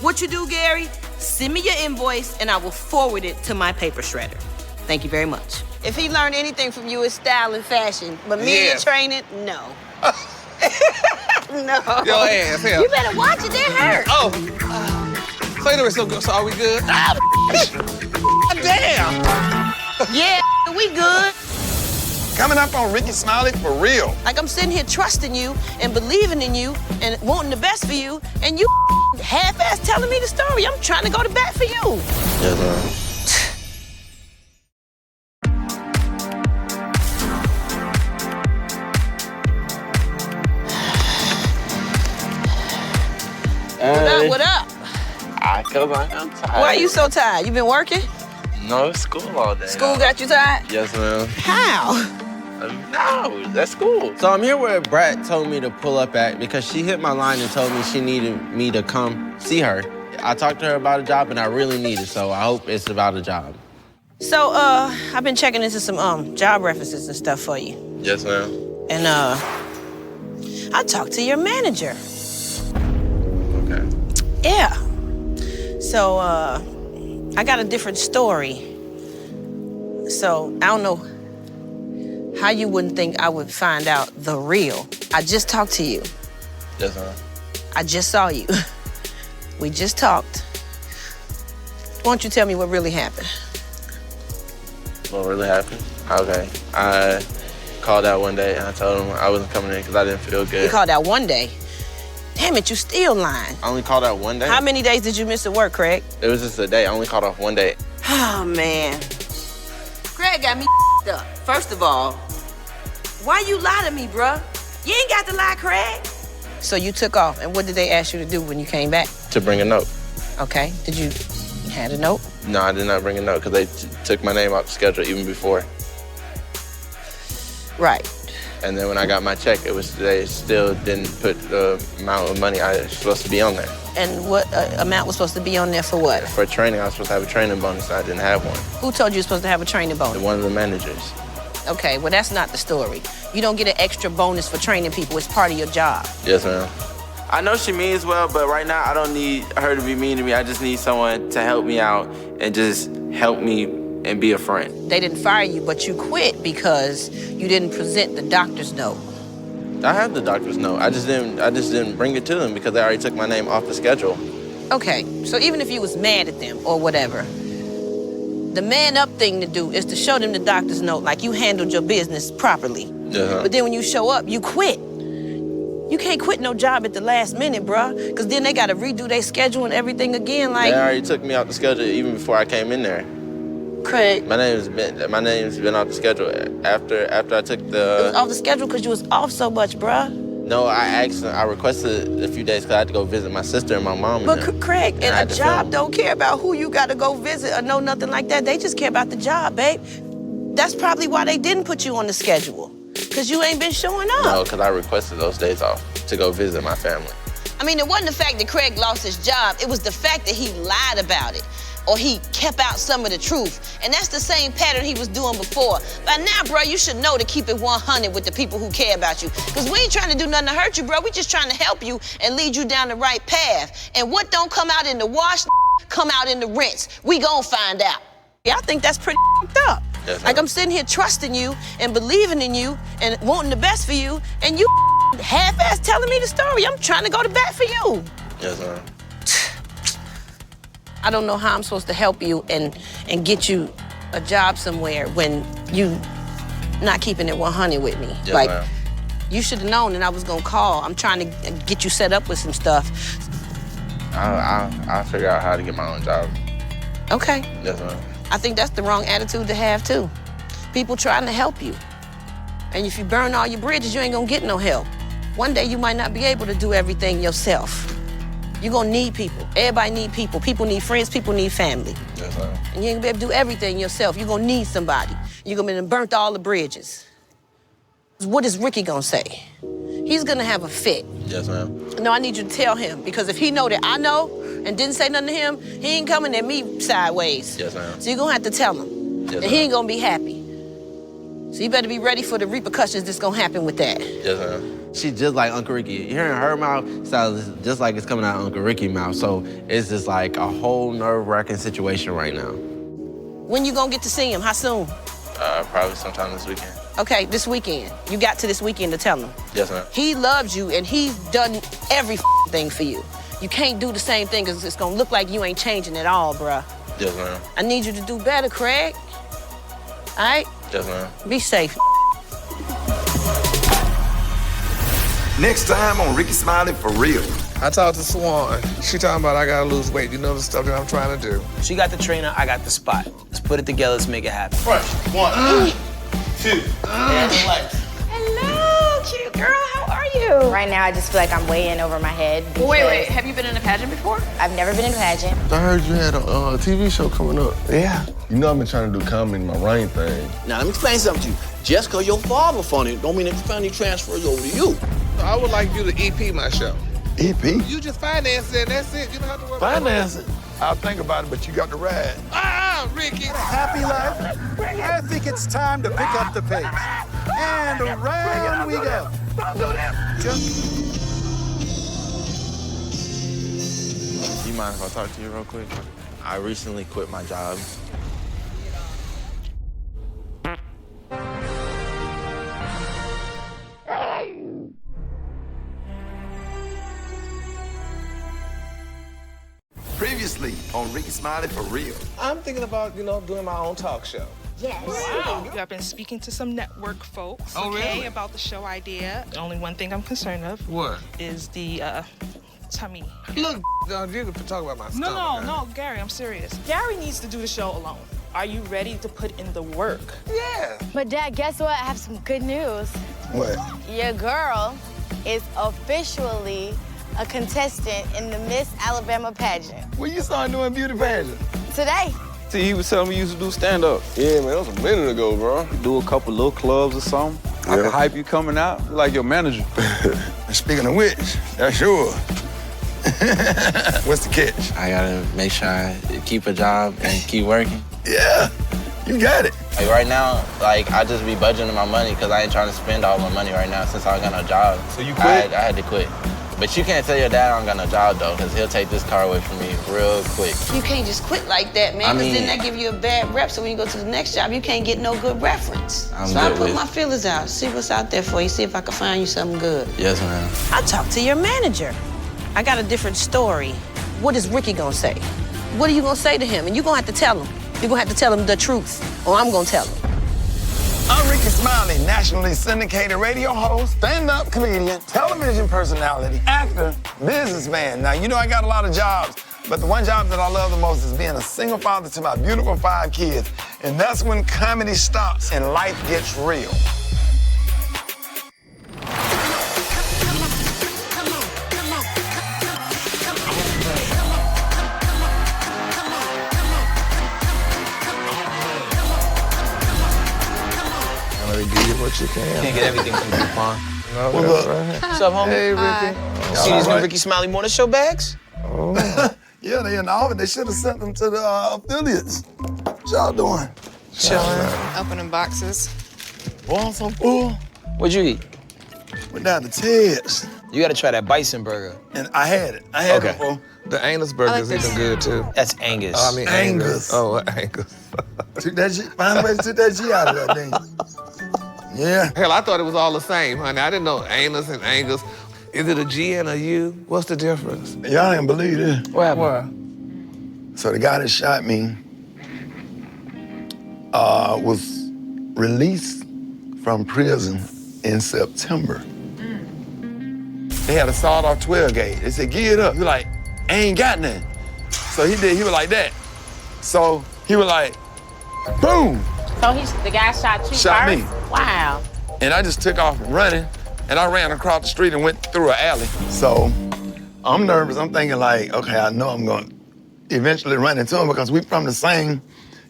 What you do, Gary? Send me your invoice, and I will forward it to my paper shredder. Thank you very much.
If he learned anything from you, it's style and fashion. But me and training, no. No.
Your ass, hell.
You better watch it, that hurt.
Oh. So anyway, so are we good? Damn.
Yeah, we good.
Coming up on Rickey Smiley For Real.
Like I'm sitting here trusting you and believing in you and wanting the best for you, and you half-ass telling me the story. I'm trying to go to bat for you.
Yes, ma'am.
What up?
Cause I'm tired.
Why are you so tired? You been working?
No, school all day.
School got you tired?
Yes, ma'am.
How?
No, that's school. So I'm here where Brat told me to pull up at because she hit my line and told me she needed me to come see her. I talked to her about a job and I really need it, so I hope it's about a job.
So, I've been checking into some job references and stuff for you.
Yes, ma'am.
And I talked to your manager.
Okay.
Yeah. So, I got a different story. So, I don't know how you wouldn't think I would find out the real. I just talked to you.
Yes, ma'am.
I just saw you. We just talked. Why don't you tell me what really happened?
What really happened? Okay. I called out one day and I told him I wasn't coming in because I didn't feel good.
You called out one day. Damn it, you still lying.
I only called out one day.
How many days did you miss at work, Craig?
It was just a day. I only called off one day.
Oh, man. Craig got me up. First of all, why you lie to me, bruh? You ain't got to lie, Craig. So you took off, and what did they ask you to do when you came back?
To bring a note.
Okay, did you have a note?
No, I did not bring a note because they took my name off the schedule even before.
Right.
And then when I got my check, they still didn't put the amount of money I was supposed to be on there.
And what amount was supposed to be on there for what?
For training, I was supposed to have a training bonus, and I didn't have one.
Who told you you were supposed to have a training bonus?
One of the managers.
Okay, well, that's not the story. You don't get an extra bonus for training people. It's part of your job.
Yes, ma'am. I know she means well, but right now I don't need her to be mean to me. I just need someone to help me out and just help me and be a friend.
They didn't fire you, but you quit because you didn't present the doctor's note.
I have the doctor's note. I just didn't bring it to them because they already took my name off the schedule.
Okay, so even if you was mad at them or whatever, the man up thing to do is to show them the doctor's note like you handled your business properly.
Uh-huh.
But then when you show up, you quit. You can't quit no job at the last minute, bruh, because then they gotta redo their schedule and everything again. Like,
they already took me off the schedule even before I came in there.
Craig.
My name's been off the schedule after I took the.
It was off the schedule because you was off so much, bruh.
No, I requested a few days because I had to go visit my sister and my mom.
But Craig, and a job
film.
don't care about who you gotta go visit or know nothing like that. They just care about the job, babe. That's probably why they didn't put you on the schedule, because you ain't been showing up.
No, because I requested those days off to go visit my family.
I mean, it wasn't the fact that Craig lost his job. It was the fact that he lied about it, or he kept out some of the truth. And that's the same pattern he was doing before. By now, bro, you should know to keep it 100 with the people who care about you. Because we ain't trying to do nothing to hurt you, bro. We just trying to help you and lead you down the right path. And what don't come out in the wash, come out in the rinse. We gon' find out. Yeah, I think that's pretty up.
Yes,
like, I'm sitting here trusting you and believing in you and wanting the best for you, and you half-ass telling me the story. I'm trying to go to bat for you.
Yes, ma'am.
I don't know how I'm supposed to help you and get you a job somewhere when you not keeping it 100 with me.
Yes,
like,
ma'am.
you should have known, and I was gonna call. I'm trying to get you set up with some stuff.
I'll figure out how to get my own job.
Okay.
Yes, ma'am.
I think that's the wrong attitude to have, too. People trying to help you. And if you burn all your bridges, you ain't gonna get no help. One day, you might not be able to do everything yourself. You're gonna need people. Everybody need people. People need friends, people need family.
Yes, ma'am.
And you ain't gonna be able to do everything yourself. You're gonna need somebody. You're gonna be burnt all the bridges. What is Rickey gonna say? He's gonna have a fit.
Yes, ma'am.
No, I need you to tell him, because if he know that I know and didn't say nothing to him, he ain't coming at me sideways.
Yes, ma'am.
So you're gonna have to tell him.
Yes,
and he ain't gonna be happy. So you better be ready for the repercussions that's gonna happen with that.
Yes, ma'am. She just like Uncle Ricky. You hearing her mouth sounds just like it's coming out of Uncle Ricky's mouth. So it's just like a whole nerve-wracking situation right now.
When you gonna get to see him? How soon?
Probably sometime this weekend.
Okay, this weekend. You got to this weekend to tell him.
Yes, ma'am.
He loves you and he's done every thing for you. You can't do the same thing because it's gonna look like you ain't changing at all, bruh.
Yes, ma'am.
I need you to do better, Craig. All right?
Yes, ma'am.
Be safe.
Next time on Rickey Smiley For Real.
I talked to Swan. She talking about I gotta lose weight. You know the stuff that I'm trying to do.
She got the trainer, I got the spot. Let's put it together, let's make it happen.
Fresh. 1, 2, and relax.
Hello, cute girl. How are you?
Right now, I just feel like I'm way in over my head.
Wait. Have you been in a pageant before?
I've never been in a pageant.
I heard you had a TV show coming up.
Yeah.
You know I've been trying to do comedy in my rain thing.
Now, let me explain something to you. Just because your father funny, don't mean that the family transfers over to you.
I would like you to EP my show.
EP?
You just finance it and that's it. You don't have to worry about
Finance it? I'll think about it, but you got to ride.
Ricky.
Happy life? I think it's time to pick up the pace. And around we go.
Don't do that.
You mind if I talk to you real quick? I recently quit my job.
Previously on Rickey Smiley For Real.
I'm thinking about, doing my own talk show.
Yes. Wow. I've been speaking to some network folks,
really?
about the show idea. The only one thing I'm concerned of
What?
is the tummy.
Look, you can talk about my stomach.
No, Gary, I'm serious. Gary needs to do the show alone. Are you ready to put in the work?
Yeah.
But Dad, guess what? I have some good news.
What?
Your girl is officially a contestant in the Miss Alabama pageant.
When you started doing beauty pageant?
Today.
See, he was telling me you used to do stand-up.
Yeah, man, that was a minute ago, bro.
You do a couple little clubs or something. I can hype you coming out like your manager.
Speaking of which, that's sure. What's the catch?
I gotta make sure I keep a job and keep working.
Yeah, you got it.
Like right now, I just be budgeting my money because I ain't trying to spend all my money right now since I got no job.
So you quit?
I had to quit. But you can't tell your dad I don't got no job though, because he'll take this car away from me real quick.
You can't just quit like that, man, because then that give you a bad rep. So when you go to the next job, you can't get no good reference. So I put my feelers out, see what's out there for you, see if I can find you something good.
Yes, ma'am.
I talked to your manager. I got a different story. What is Ricky gonna say? What are you gonna say to him? And you're gonna have to tell him. You're gonna have to tell him the truth, or I'm gonna tell him.
I'm Rickey Smiley, nationally syndicated radio host, stand-up comedian, television personality, actor, businessman. Now, I got a lot of jobs, but the one job that I love the most is being a single father to my beautiful 5 kids. And that's when comedy stops and life gets real.
What you can.
Can't get everything from Groupon.
No,
Well,
that's
look.
right.
What's up, homie?
Hey, Ricky.
See these new Rickey Smiley Morning Show bags?
Oh.
Yeah, they in the office. They should have sent them to the affiliates. What y'all doing?
Chilling.
Opening boxes.
Boy, I'm so full.
What'd you eat?
Went down to Ted's.
You gotta try that bison burger.
And I had it. I had it before.
The Angus burger's even good, too.
That's Angus.
Oh, I mean Angus. Oh, Angus.
Took that G. Find a way to take that G out of that thing. Yeah.
Hell, I thought it was all the same, honey. I didn't know Angus and Angus. Is it a G and a U? What's the difference?
Y'all ain't believe it.
What happened?
So the guy that shot me was released from prison in September. They had a sawed-off 12 gauge. They said, "Get it up." He was like, "I ain't got nothing." So he was like that. So he was like, boom.
So the guy shot you
Shot
first?
me.
Wow.
And I just took off running, and I ran across the street and went through an alley. So I'm nervous. I'm thinking like, okay, I know I'm going to eventually run into him because we from the same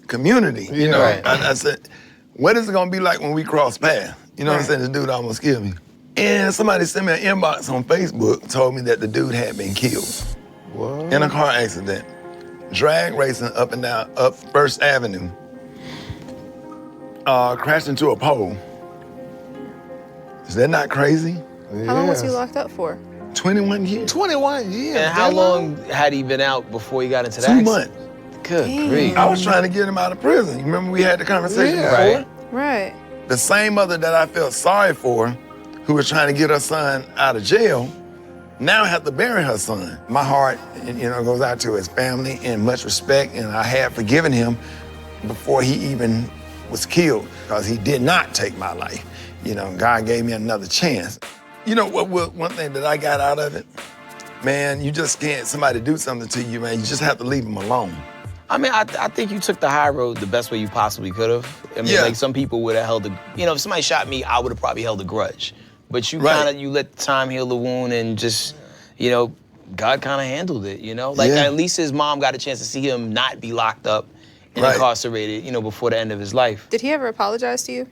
community. You know,
Right.
I said, what is it going to be like when we cross paths? You know what I'm saying? This dude almost killed me. And somebody sent me an inbox on Facebook, told me that the dude had been killed.
What?
In a car accident. Drag racing up and down, up First Avenue. Crashed into a pole. Is that not crazy?
How long was he locked up for?
21 years.
21 years.
And how long had he been out before he got into that?
2 months.
Good grief.
I was trying to get him out of prison. You remember we had the conversation before?
Right.
Right.
The same mother that I felt sorry for, who was trying to get her son out of jail, now have to bury her son. My heart, goes out to his family and much respect, and I had forgiven him before he even was killed, because he did not take my life. God gave me another chance. You know what? One thing that I got out of it, man, you just can't. Somebody do something to you, man. You just have to leave them alone.
I mean, I think you took the high road the best way you possibly could have. I mean, like some people would have held if somebody shot me, I would have probably held a grudge. But you you let time heal the wound and just, God kind of handled it, At least his mom got a chance to see him not be locked up and incarcerated, before the end of his life.
Did he ever apologize to you?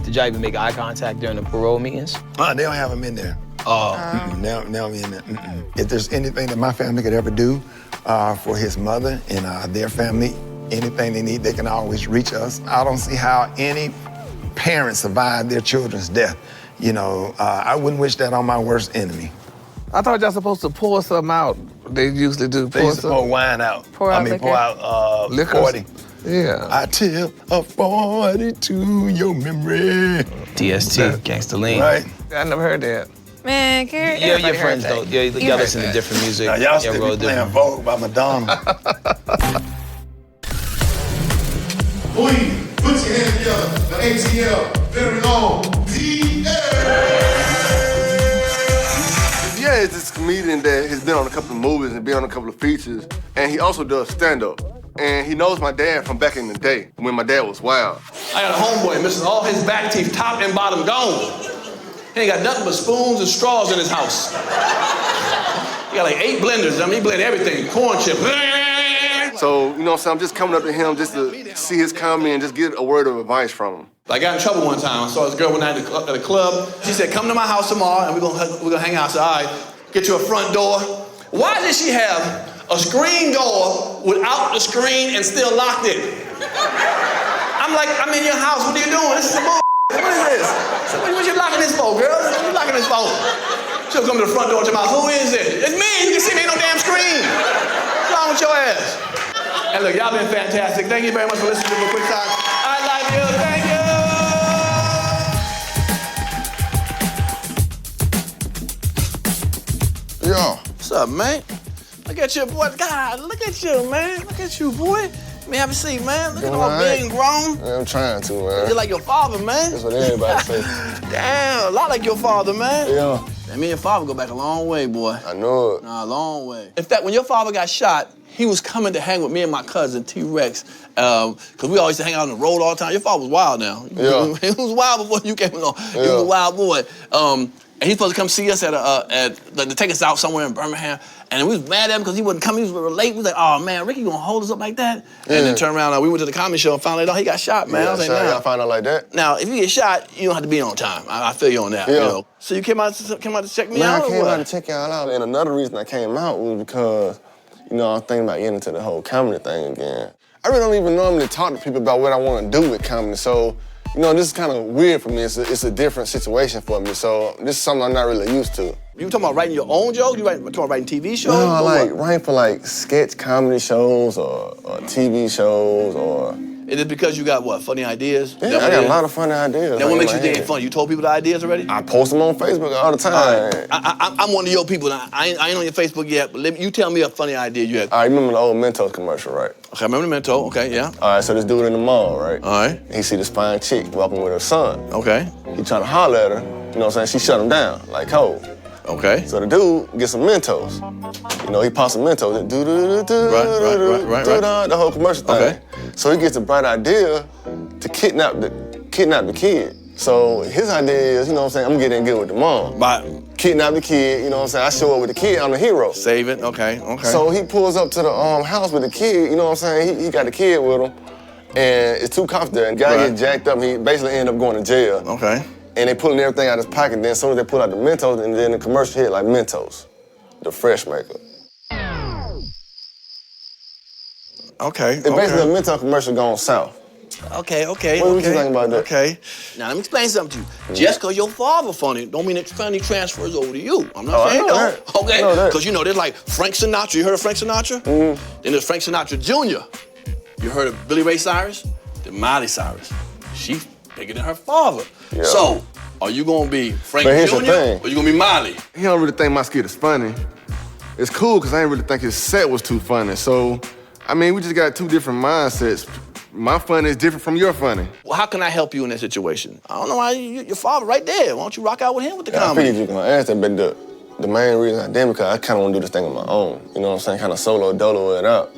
Did y'all even make eye contact during the parole meetings?
They don't have him in there. Now we in there. If there's anything that my family could ever do for his mother and their family, anything they need, they can always reach us. I don't see how any parent survived their children's death. I wouldn't wish that on my worst enemy.
I thought y'all supposed to pour something out. They usually do.
They used to pour wine out. Pour out
liquor.
40.
Yeah.
I tip a 40 to your memory.
DST, Gangsta Lean.
Right.
I never heard that.
Man, Gary.
Yeah, your friends don't. Y'all listen to different music.
Now, y'all still be playing Vogue by Madonna.
Please, put your hands together. The ATL, very long.
Yeah, it's this comedian that has been on a couple of movies and been on a couple of features, and he also does stand-up. And he knows my dad from back in the day, when my dad was wild.
I got a homeboy missing all his back teeth, top and bottom gone. He ain't got nothing but spoons and straws in his house. He got like 8 blenders. I mean, he blend everything, corn chips.
So, I'm just coming up to him just to see his comedy and just get a word of advice from him.
I got in trouble one time. I saw this girl one night at a club. She said, come to my house tomorrow and we're gonna hang out. I said, all right, get you a front door. Why did she have a screen door without the screen and still locked it? I'm like, I'm in your house, what are you doing? This is a bull. What is this? So what you locking this for, girl? What you locking this for? She'll come to the front door to my house, who is it? It's me, you can see me, ain't no damn screen. What's wrong with your ass? And look, y'all been fantastic. Thank you very much for listening to me quick time. I love you, thank you.
Yo.
What's up, man? Look at you, boy. God, look at you, man. Look at you, boy. Let me have a seat, man. Look at all big and grown.
Yeah, I'm trying to, man.
You're like your father, man.
That's what everybody say.
Damn, a lot like your father, man.
Yeah.
And me and your father go back a long way, boy.
I know it.
Nah, a long way. In fact, when your father got shot, he was coming to hang with me and my cousin, T-Rex, because we always used to hang out on the road all the time. Your father was wild now.
Yeah.
He was wild before you came along. He was a wild boy. And he's supposed to come see us to take us out somewhere in Birmingham. And we was mad at him because he wouldn't come. He was late. We was like, oh, man, Ricky, you gonna hold us up like that?
Yeah.
And then turned around, we went to the comedy show and found out he got shot, man.
Yeah,
I was like, nah.
y'all find out like that?
Now, if you get shot, you don't have to be on time. I feel you on that,
Yeah.
So you came out to check me
Man,
out,
I
or
came
what?
out to check y'all out. And another reason I came out was because, I was thinking about getting into the whole comedy thing again. I really don't even normally talk to people about what I want to do with comedy, so, this is kind of weird for me. It's a different situation for me, so this is something I'm not really used to.
You talking about writing your own jokes? You talking about writing TV shows?
No, writing for sketch comedy shows or TV shows or...
Is it because you got, funny ideas?
Yeah, I got a lot of funny ideas.
Now, what makes you think it's funny? You told people the ideas already?
I post them on Facebook all the time.
Right. I'm one of your people. I ain't on your Facebook yet, but you tell me a funny idea you had.
I remember the old Mentos commercial, right?
Okay, I remember the Mentos. Okay, yeah.
All right, so this dude in the mall, right?
All right.
He see this fine chick walking with her son.
Okay.
He trying to holler at her, She shut him down, like cold.
Okay.
So the dude gets some Mentos. He pops some Mentos. Right. The whole commercial thing.
Okay.
So he gets a bright idea to kidnap the kid. So his idea is, I'm gonna get in good with the mom. Kidnap the kid, I show up with the kid, I'm the hero.
Save it, okay.
So he pulls up to the house with the kid, He got the kid with him. And it's 2 cops there, and the guy gets jacked up, he basically ended up going to jail.
Okay.
And they pulling everything out of his pocket. Then as soon as they pull out the Mentos, and then the commercial hit like Mentos, the fresh maker.
Okay.
It's basically a Mentos commercial going south.
Okay.
What you think about that?
Okay. Now let me explain something to you. Just because your father funny, don't mean that funny transfers over to you. I'm not saying no. Okay. Because there's like Frank Sinatra. You heard of Frank Sinatra? Mm-hmm. Then there's Frank Sinatra Jr. You heard of Billy Ray Cyrus? than Miley Cyrus. She's bigger than her father.
Yeah.
So, are you gonna be Frank
But here's
Jr.
the thing.
or you gonna be Miley?
He don't really think my skit is funny. It's cool because I didn't really think his set was too funny. So, I mean, we just got two different mindsets. My funny is different from your funny.
Well, how can I help you in that situation? I don't know why your father right there. Why don't you rock out with him with the
I
comedy?
figured you can ask that, but the main reason I did because I kind of want to do this thing on my own. You know what I'm saying? Kind of solo dolo it out.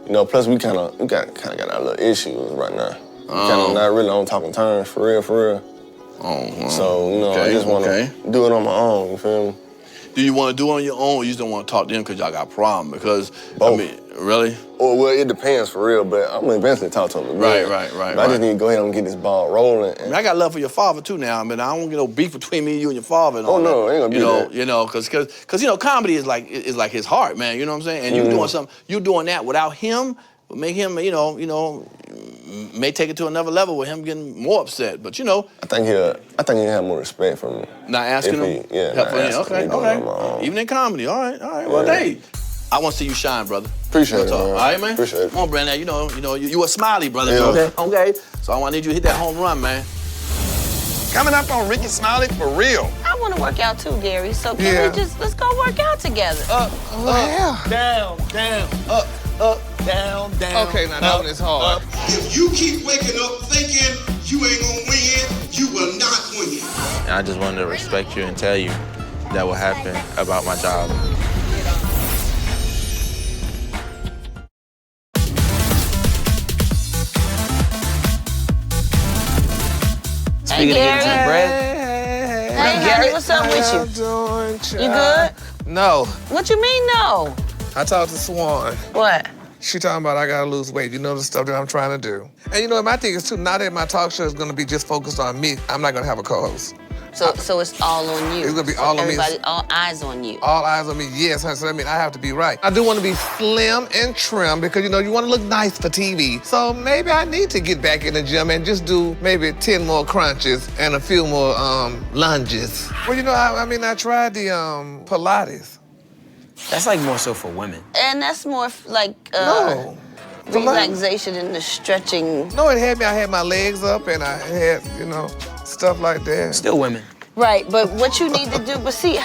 You know, plus we kind of got our little issues right now. Kind of not really on talking terms, for real.
Oh,
so, you know, I just want to do it on my own, you feel me?
Do you want to do it on your own or you just don't want to talk to him because y'all got a problem? Because, I mean, really?
Well, it depends for real, but I'm gonna eventually talk to him again.
Right.
But I just need to go ahead and get this ball rolling.
I mean, I got love for your father too now. I mean, I don't want to get no beef between me, you, and your father. And
Oh,
all
no,
that.
ain't gonna be that.
You know, because you know, comedy is like his heart, man. You know what I'm saying? And you doing something, you doing that without him, would make him, you know, may take it to another level with him getting more upset. But you know,
I think he'll have more respect for me.
not asking him.
Not asking me doing it on my own.
Okay. Even in comedy, all right. Well, hey, I want to see you shine, brother.
Appreciate it, man.
All right, man.
Appreciate it.
Come on, Brandon. You know, you a Smiley, brother.
Yeah.
Okay. So I need you to hit that home run, man.
Coming up on Rickey Smiley for real.
I want to work out too, Gary. So can we let's go work out together?
Up,
down, up, down.
Okay, now that one is hard.
If you keep waking up thinking you ain't gonna win, you will not win.
And I just wanted to respect you and tell you that what happened about my job.
Hey, Gary.
Hey,
Gary, what's up with you? You good?
No.
What you mean, no?
I talked to Swan.
What?
She talking about I gotta lose weight. You know the stuff that I'm trying to do. And you know, my thing is too, now that my talk show is gonna be just focused on me, I'm not gonna have a co-host.
So it's all on you.
It's gonna be all on me.
All eyes on you.
All eyes on me, yes, honey. So that means I have to be right. I do want to be slim and trim because, you know, you want to look nice for TV. So maybe I need to get back in the gym and just do maybe 10 more crunches and a few more lunges. Well, you know, I tried the Pilates.
That's like more so for women.
And that's more like
No.
relaxation and the stretching.
No, I had my legs up and I had, you know, stuff like that.
Still women.
Right, but what you need to do, but see,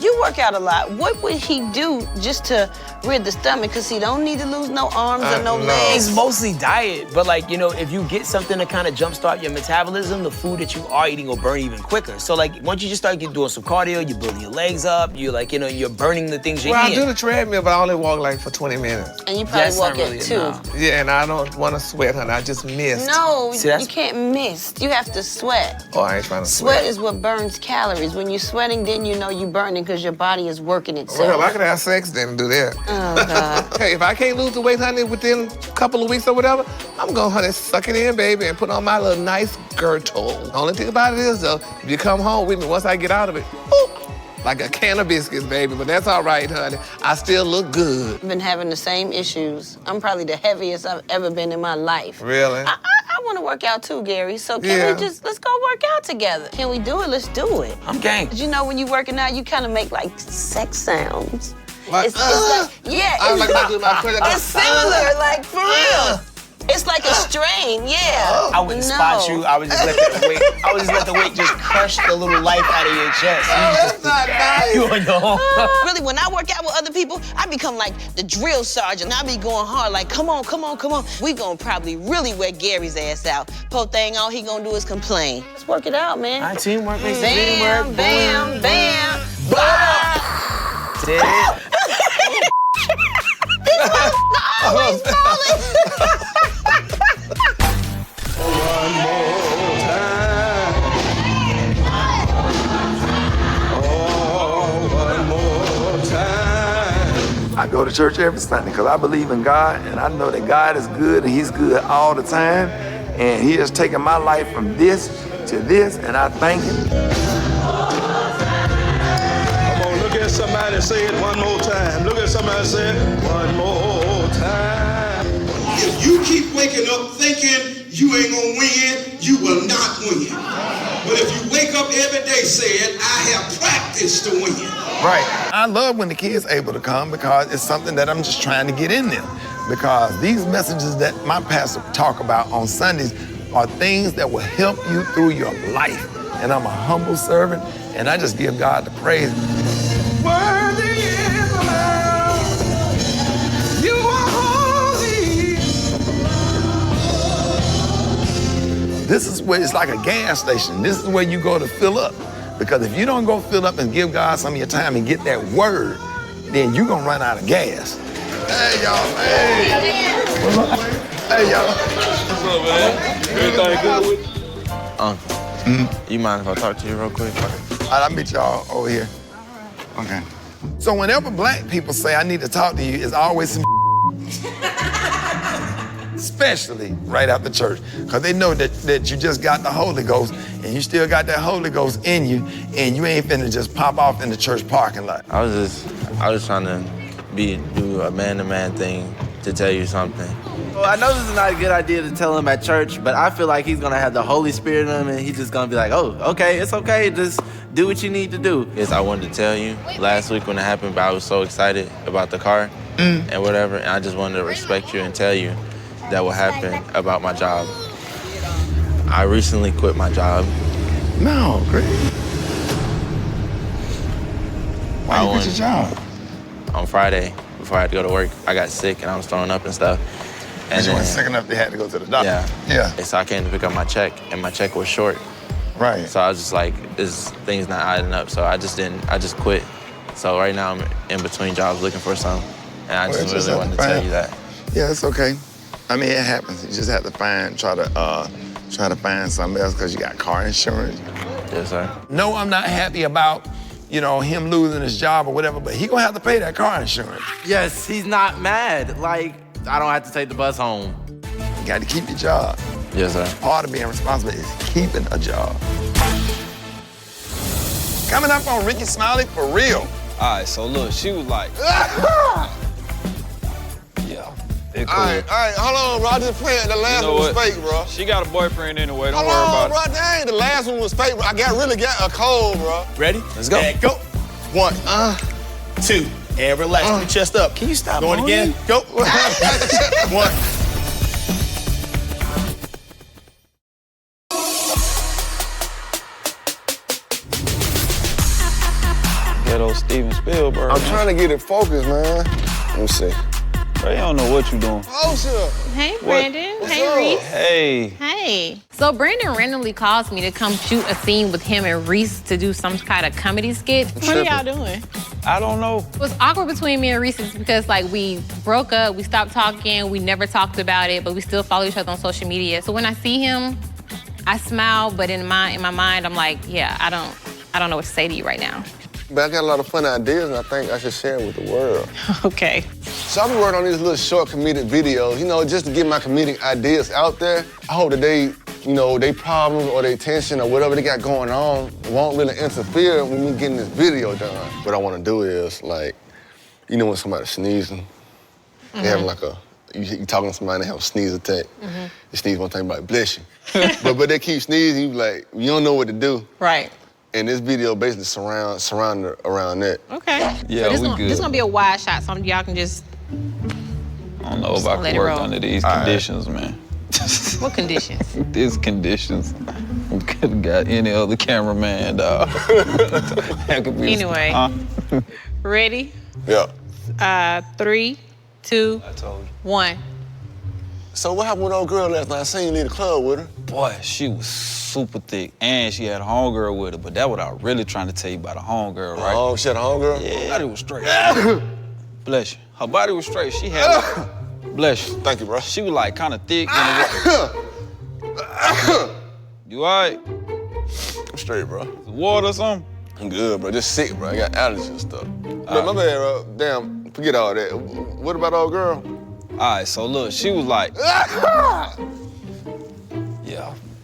you work out a lot. What would he do just to rid the stomach? Because he don't need to lose no arms or no legs.
It's mostly diet, but like, you know, if you get something to kind of jumpstart your metabolism, the food that you are eating will burn even quicker. So like, once you just start doing some cardio, you're building your legs up, you're like, you know, you're burning the things you're
Well,
eating.
I do the treadmill, but I only walk like for 20 minutes.
And you probably walk at 2.
Yeah, and I don't want to sweat, honey. I just missed.
No, you can't miss. You have to sweat.
Oh, I ain't trying to sweat.
Sweat is what burns calories. When you're sweating, then you know you're burning because your body is working itself.
Well, I could have sex then and do that.
Oh, God.
Hey, if I can't lose the weight, honey, within a couple of weeks or whatever, I'm gonna, honey, suck it in, baby, and put on my little nice girdle. The only thing about it is, though, if you come home with me, once I get out of it, like a can of biscuits, baby, but that's all right, honey. I still look good.
I've been having the same issues. I'm probably the heaviest I've ever been in my life.
Really?
I want to work out too, Gary. So can we let's go work out together? Can we do it? Let's do it.
I'm game.
'Cause you know, when you're working out, you kind of make like sex sounds.
Like,
it's like, yeah,
I'm like,
it's similar, like for real. It's like a strain, yeah.
I wouldn't spot you. I would just let that weight. I would just let the weight just crush the little life out of your chest.
That's not nice.
You on your own.
Really, when I work out with other people, I become like the drill sergeant. I be going hard, like, come on. We gonna probably really wear Gary's ass out. Po thing, all he gonna do is complain. Let's work it out, man.
Our teamwork makes the dream
Bam,
work.
bam, bam. Always falling.
One more time. Oh, one more time.
I go to church every Sunday because I believe in God and I know that God is good and He's good all the time. And He has taken my life from this to this, and I thank Him.
Come on, look at somebody say it one more time. Look at somebody say it one more time. If you keep waking up thinking you ain't gonna win, you will not win. But if you wake up every day saying, I have practiced to win,
Right. I love when the kids able to come because it's something that I'm just trying to get in them. Because these messages that my pastor talk about on Sundays are things that will help you through your life. And I'm a humble servant, and I just give God the praise.
Worthy is the Lamb. You are holy.
This is where it's like a gas station. This is where you go to fill up. Because if you don't go fill up and give God some of your time and get that word, then you're gonna run out of gas. Hey, y'all. Hey. Hey, y'all.
What's up, man? Everything good with you?
You mind if I talk to you real quick?
Okay. All right, I'll meet y'all over here. Okay. So whenever black people say I need to talk to you, it's always some especially right after church, because they know that you just got the Holy Ghost and you still got that Holy Ghost in you, and you ain't finna just pop off in the church parking lot.
I was trying to do a man-to-man thing to tell you something. Well, I know this is not a good idea to tell him at church, but I feel like he's gonna have the Holy Spirit in him, and he's just gonna be like, oh, okay, it's okay, just do what you need to do. Yes, I wanted to tell you last week when it happened, but I was so excited about the car and whatever, and I just wanted to respect you and tell you that what happened about my job. I recently quit my job.
No, great. Why you quit your job?
On Friday, before I had to go to work, I got sick and I was throwing up and stuff.
And you weren't sick enough they had to go to the doctor.
Yeah. And so I came to pick up my check, and my check was short.
Right.
So I was just like, this thing's not adding up. So I just quit. So right now I'm in between jobs looking for something. And I just really wanted to tell you that.
Yeah, it's okay. I mean, it happens. You just have to try to find something else because you got car insurance.
Yes, sir.
No, I'm not happy about, him losing his job or whatever, but he gonna have to pay that car insurance.
Yes, he's not mad. Like, I don't have to take the bus home.
You got to keep your job.
Yes, sir.
Part of being responsible is keeping a job. Coming up on Rickey Smiley For Real.
All right, so look, she was like,
All right, hold on, bro. I just playing. The last one was fake, bro.
She got a boyfriend anyway, don't
Hold
worry
on,
about
bro. Dang, the last one was fake, bro. I really got a cold, bro.
Ready?
Let's go.
And go. 1, 2, and relax. Put your chest up.
Can you stop
Going
moaning?
again. Go. 1.
Ghetto Steven Spielberg.
I'm trying to get it focused, man. Let me see.
Bro, you don't know what you doing.
Oh, shit.
Hey, Brandon. Hey, Reese.
Hey.
Hey. So Brandon randomly calls me to come shoot a scene with him and Reese to do some kind of comedy skit. What are y'all doing?
I don't know.
It was awkward between me and Reese because we broke up, we stopped talking, we never talked about it, but we still follow each other on social media. So when I see him, I smile, but in my mind, I'm like, yeah, I don't know what to say to you right now.
But I got a lot of fun ideas, and I think I should share it with the world.
Okay.
So I've been working on these little short comedic videos, just to get my comedic ideas out there. I hope that they problems or their tension or whatever they got going on won't really interfere with me getting this video done. What I want to do is, when somebody's sneezing, they have you talking to somebody, they have a sneeze attack. You sneeze one time, like, bless you. but they keep sneezing, you don't know what to do.
Right.
And this video basically surrounded around that.
Okay.
Yeah,
so this is gonna be a wide shot, so y'all can just.
I don't know if I can work under these conditions, man.
What conditions?
These conditions. We could have got any other cameraman, dog.
Anyway. Ready?
Yeah.
3, 2, 1.
So what happened with old girl last night? I seen you leave the club with her.
Boy, she was super thick, and she had a homegirl with her, but that's what I was really trying to tell you about a homegirl, right?
Oh, she had a homegirl?
Yeah. Her body was straight. Bless you. Her body was straight. She had, bless you.
Thank you, bro.
She was like kind of thick. You all right?
I'm straight, bro.
Water or something?
I'm good, bro. Just sick, bro. I got allergies and stuff. But my bad, bro. Damn, forget all that. What about old girl?
All right, so look, she was like, yeah,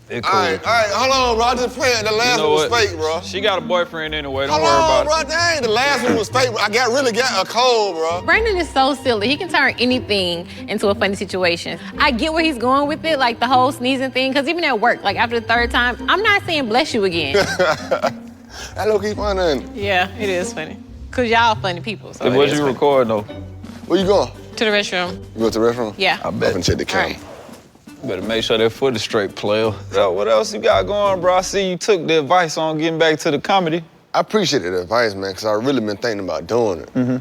they're cool.
All right, hold on, bro. I just playing. The last one was fake, bro.
She got a boyfriend anyway, don't
Hold
worry
on,
about
bro. Dang, the last one was fake, bro. I really got a cold, bro.
Brandon is so silly. He can turn anything into a funny situation. I get where he's going with it, like the whole sneezing thing, because even at work, like after the third time, I'm not saying bless you again.
That low-key funny.
Yeah, it is funny. Cause y'all funny people. So
Hey, what you record though?
Where you going?
To the restroom.
You go to the restroom?
Yeah.
I bet.
I'm gonna check the camera.
Better make sure that foot is straight, player. So what else you got going, bro? I see you took the advice on getting back to the comedy.
I appreciate the advice, man, because I really been thinking about doing it.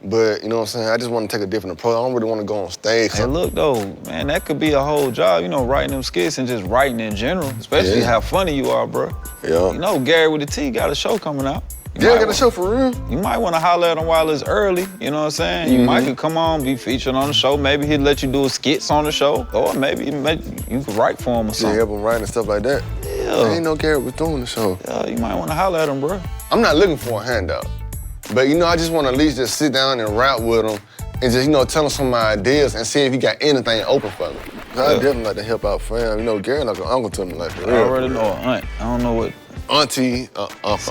But, you know what I'm saying, I just want to take a different approach. I don't really want to go on stage.
Hey, look, though, man, that could be a whole job, you know, writing them skits and just writing in general, especially how funny you are, bro.
Yeah.
You know, Gary with the T got a show coming out.
Gary got a show for real?
You might want to holler at him while it's early, you know what I'm saying? You might could come on, be featured on the show. Maybe he'd let you do skits on the show. Or maybe you could write for him or something.
Yeah, help him write and stuff like that.
Yeah.
I didn't know Gary was doing the show.
Yeah, you might want to holler at him, bro.
I'm not looking for a handout. But, you know, I just want to at least just sit down and rap with him and just, you know, tell him some of my ideas and see if he got anything open for me. I definitely like to help out fam. You know, Gary like an uncle to me, like for real.
I already know an aunt. I don't know what.
Auntie,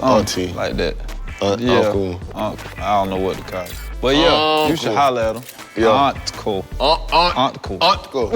auntie.
Like that.
Uncle.
Uncle. I don't know what to call it. But yeah, you should holler at him.
Yeah.
Aunt cool. Aunt cool.
Aunt cool.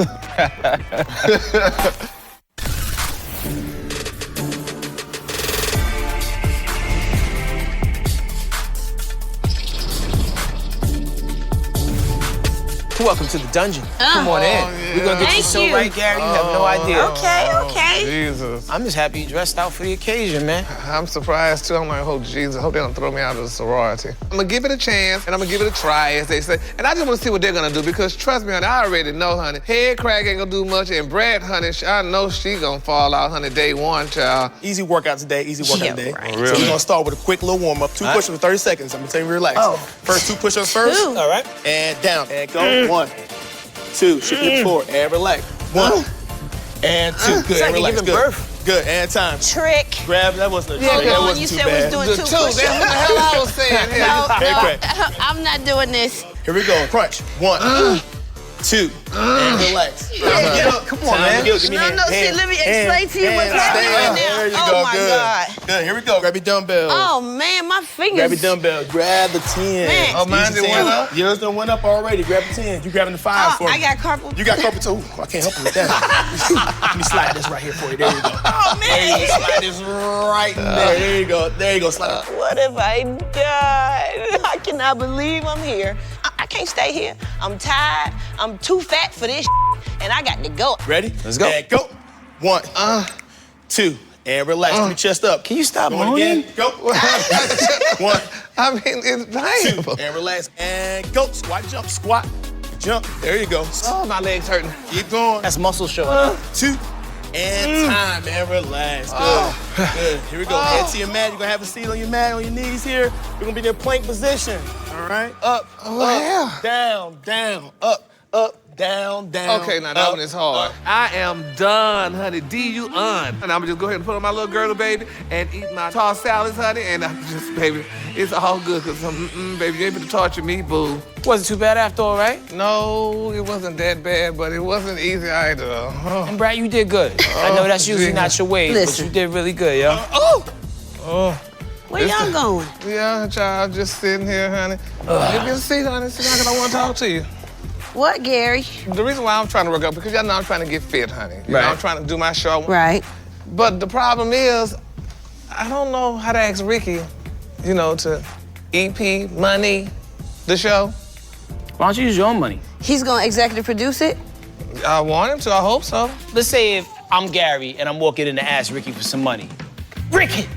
Welcome to the dungeon. Come on in. We're gonna get you so right, Gary. You have no idea.
Okay.
Jesus.
I'm just happy you dressed out for the occasion, man.
I'm surprised too. I'm like, oh Jesus, I hope they don't throw me out of the sorority. I'm gonna give it a chance and I'm gonna give it a try, as they say. And I just wanna see what they're gonna do because trust me, honey, I already know, honey. Head crack ain't gonna do much, and Brad, honey, I know she gonna fall out, honey, day one, child.
Easy workout today, easy workout today.
Right.
So we're gonna start with a quick little warm up. 2 push-ups for 30 seconds. I'm gonna tell you relax. First 2 push-ups first. All right. And down. And go. 1, 2. Shift your forward. And relax. 1 and 2. Good.
It's like
And relax.
giving
Good.
birth.
Good. And time.
Trick.
Grab. That wasn't a trick.
Hold
That
on,
wasn't
you
too
said we
bad.
was doing 2 push-ups.
That's what the hell I was saying.
Head crack.
I'm not doing this.
Here we go. Crunch. 1, 2. And relax. Get up.
Come on, man.
Give me
No,
hand.
no, see,
Hand.
let me explain to you what's happening right now.
There you
Oh
go.
my
Good.
God.
Good. Here we go. Grab your dumbbell.
Oh man, my fingers.
Grab your dumbbell. Grab the 10.
Man.
Oh, mine done went up? Yours done went up already. Grab the 10. You grabbing the 5 for me.
I got carpal.
You got carpal too. I can't help you with that. Let me slide this right here for you. There you go.
Oh man.
There you go. Slide this right in there. There you go. There you go. Slide it.
What have I done? I cannot believe I'm here. I can't stay here. I'm tired. I'm too fat for this and I got to go.
Ready?
Let's go.
And go. 1, 2. And relax. Keep your chest up.
Can you stop
Going
moaning?
again. Go. 1,
I mean, it's painful.
2. And relax. And go. Squat, jump, squat, jump. There you go.
Oh, my legs hurting.
Keep going.
That's muscle showing up.
2. And time, and relax. Good. Good. Here we go. Head to your mat. You're gonna have a seat on your mat, on your knees here. You're gonna be in a plank position. All right? Up, up, down, down, up, down, down.
Okay, now that one is hard. I am done, honey. D-U-N. And I'm gonna just go ahead and put on my little girdle, baby, and eat my tossed salads, honey, and I'm just, baby, it's all good, because, baby, you ain't been to torture me, boo.
Wasn't too bad after all, right?
No, it wasn't that bad, but it wasn't easy either.
And Brad, you did good. I know that's usually not your way, but you did really good, yo.
Where y'all going?
Yeah, child, just sitting here, honey. Give me a seat, honey. Sit down, because I want to talk to you.
What, Gary?
The reason why I'm trying to work out, because y'all know I'm trying to get fit, honey. You know, I'm trying to do my show.
Right.
But the problem is, I don't know how to ask Ricky, you know, to EP, money, the show.
Why don't you use your own money?
He's gonna executive produce it?
I want him to, I hope so.
Let's say if I'm Gary and I'm walking in to ask Ricky for some money. Ricky,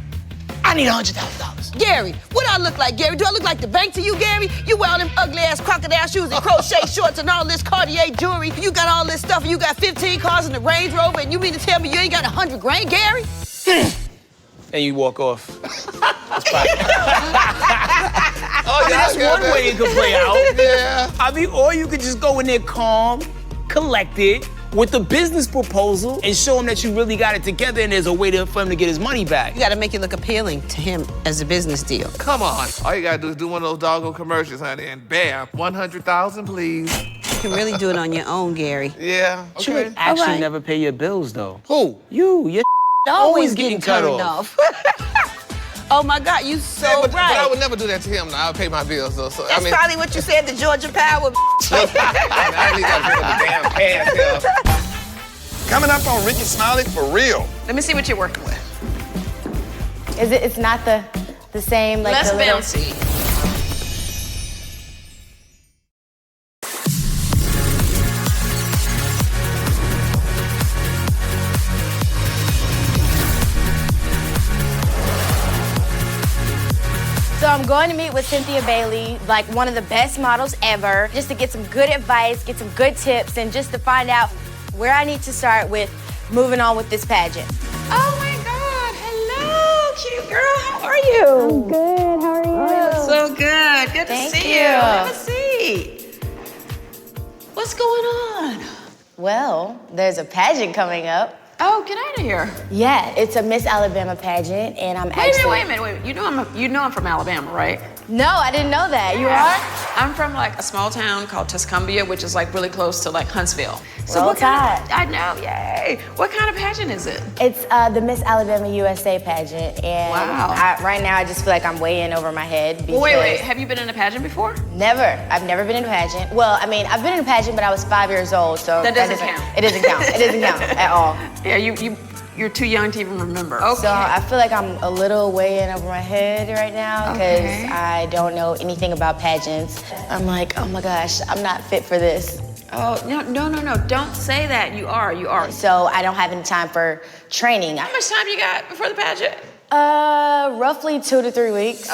I need $100,000.
Gary, what do I look like, Gary? Do I look like the bank to you, Gary? You wear all them ugly-ass crocodile shoes and crochet shorts and all this Cartier jewelry. You got all this stuff and you got 15 cars in the Range Rover and you mean to tell me you ain't got 100 grand, Gary?
And you walk off.
Oh,
that's one way it could play out.
Yeah.
I mean, or you could just go in there calm, collected, with a business proposal and show him that you really got it together and there's a way for him to get his money back.
You gotta make it look appealing to him as a business deal.
Come on. All you gotta do is do one of those doggone commercials, honey, and bam, 100,000, please.
You can really do it on your own, Gary.
Yeah.
But you would actually
All right.
never pay your bills, though.
Who?
You're always getting cut off.
Oh my God, you so
Yeah, but
right.
I would never do that to him. Now, I'll pay my bills, though. So,
That's probably what you said to Georgia Power.
I need to put the damn pants here.
Coming up on Rickey Smiley for real.
Let me see what you're working with.
It's not the same like
Less
the little...
bouncy.
going to meet with Cynthia Bailey, like one of the best models ever, just to get some good advice, get some good tips, and just to find out where I need to start with moving on with this pageant.
Oh my God, hello, cute girl, how are you?
I'm good, how are you?
Oh, you look so good, good to see you. Have a seat. What's going on?
Well, there's a pageant coming up.
Oh, get out of here.
Yeah, it's a Miss Alabama pageant, and I'm
Wait a minute. You know I'm from Alabama, right?
No, I didn't know that. You are?
I'm from like a small town called Tuscumbia, which is like really close to like Huntsville. So
Roll
what kind
Tide.
of, I know, yay. What kind of pageant is it?
It's the Miss Alabama USA pageant, and
Wow.
right now I just feel like I'm way in over my head. Because
Wait, have you been in a pageant before?
Never. I've never been in a pageant. Well, I mean, I've been in a pageant, but I was 5 years old, so
That doesn't count.
It doesn't count. It doesn't count at all.
Yeah, you're too young to even remember.
So I feel like I'm a little way in over my head right now because I don't know anything about pageants. I'm like, oh my gosh, I'm not fit for this.
Oh, no. Don't say that. You are.
So I don't have any time for training.
How much time you got before the pageant?
Roughly 2 to 3 weeks.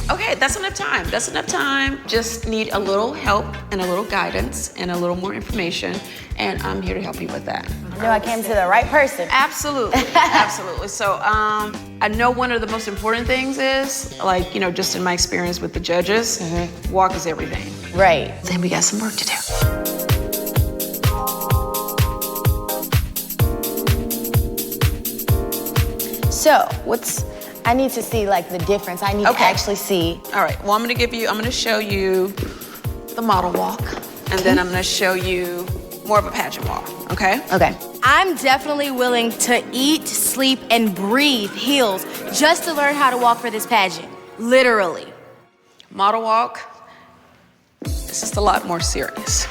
Okay, that's enough time. Just need a little help and a little guidance and a little more information, and I'm here to help you with that.
I know I came to the right person.
Absolutely. So, I know one of the most important things is, like, just in my experience with the judges, walk is everything.
Right.
Then we got some work to do.
So, I need to see like the difference. I need to actually see.
All right, well, I'm gonna show you the model walk, and then I'm gonna show you more of a pageant walk, okay?
Okay.
I'm definitely willing to eat, sleep, and breathe heels just to learn how to walk for this pageant. Literally.
Model walk, it's just a lot more serious.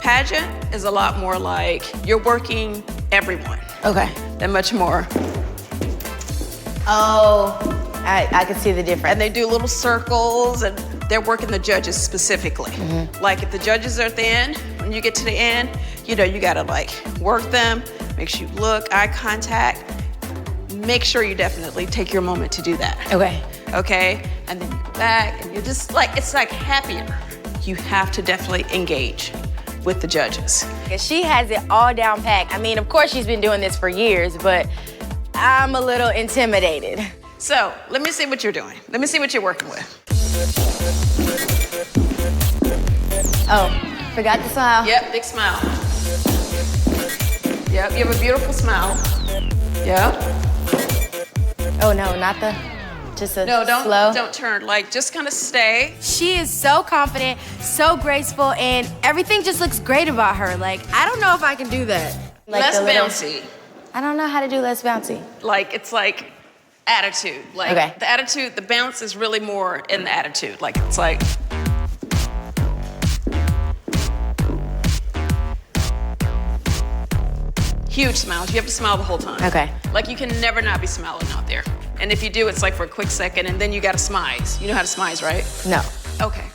Pageant is a lot more like you're working everyone.
Okay.
And much more.
Oh, I can see the difference.
And they do little circles, and they're working the judges specifically. Like if the judges are at the end, when you get to the end, you gotta like work them, make sure you look, eye contact. Make sure you definitely take your moment to do that. Okay? And then you're back, and you're just like, it's like happier. You have to definitely engage with the judges.
She has it all down pat. I mean, of course she's been doing this for years, but I'm a little intimidated.
So, let me see what you're doing. Let me see what you're working with.
Oh, forgot the smile.
Yep, big smile. Yep, you have a beautiful smile. Yep.
Oh no, not the, just a slow.
Don't turn, like just kind of stay.
She is so confident, so graceful, and everything just looks great about her. Like, I don't know if I can do that.
Like
less
the little-
bouncy.
I don't know how to do less bouncy.
Like, it's like attitude. Like, the attitude, the bounce is really more in the attitude. Like, it's like. Huge smiles. You have to smile the whole time.
Okay.
Like, you can never not be smiling out there. And if you do, it's like for a quick second, and then you gotta smize. You know how to smize, right?
No.
Okay.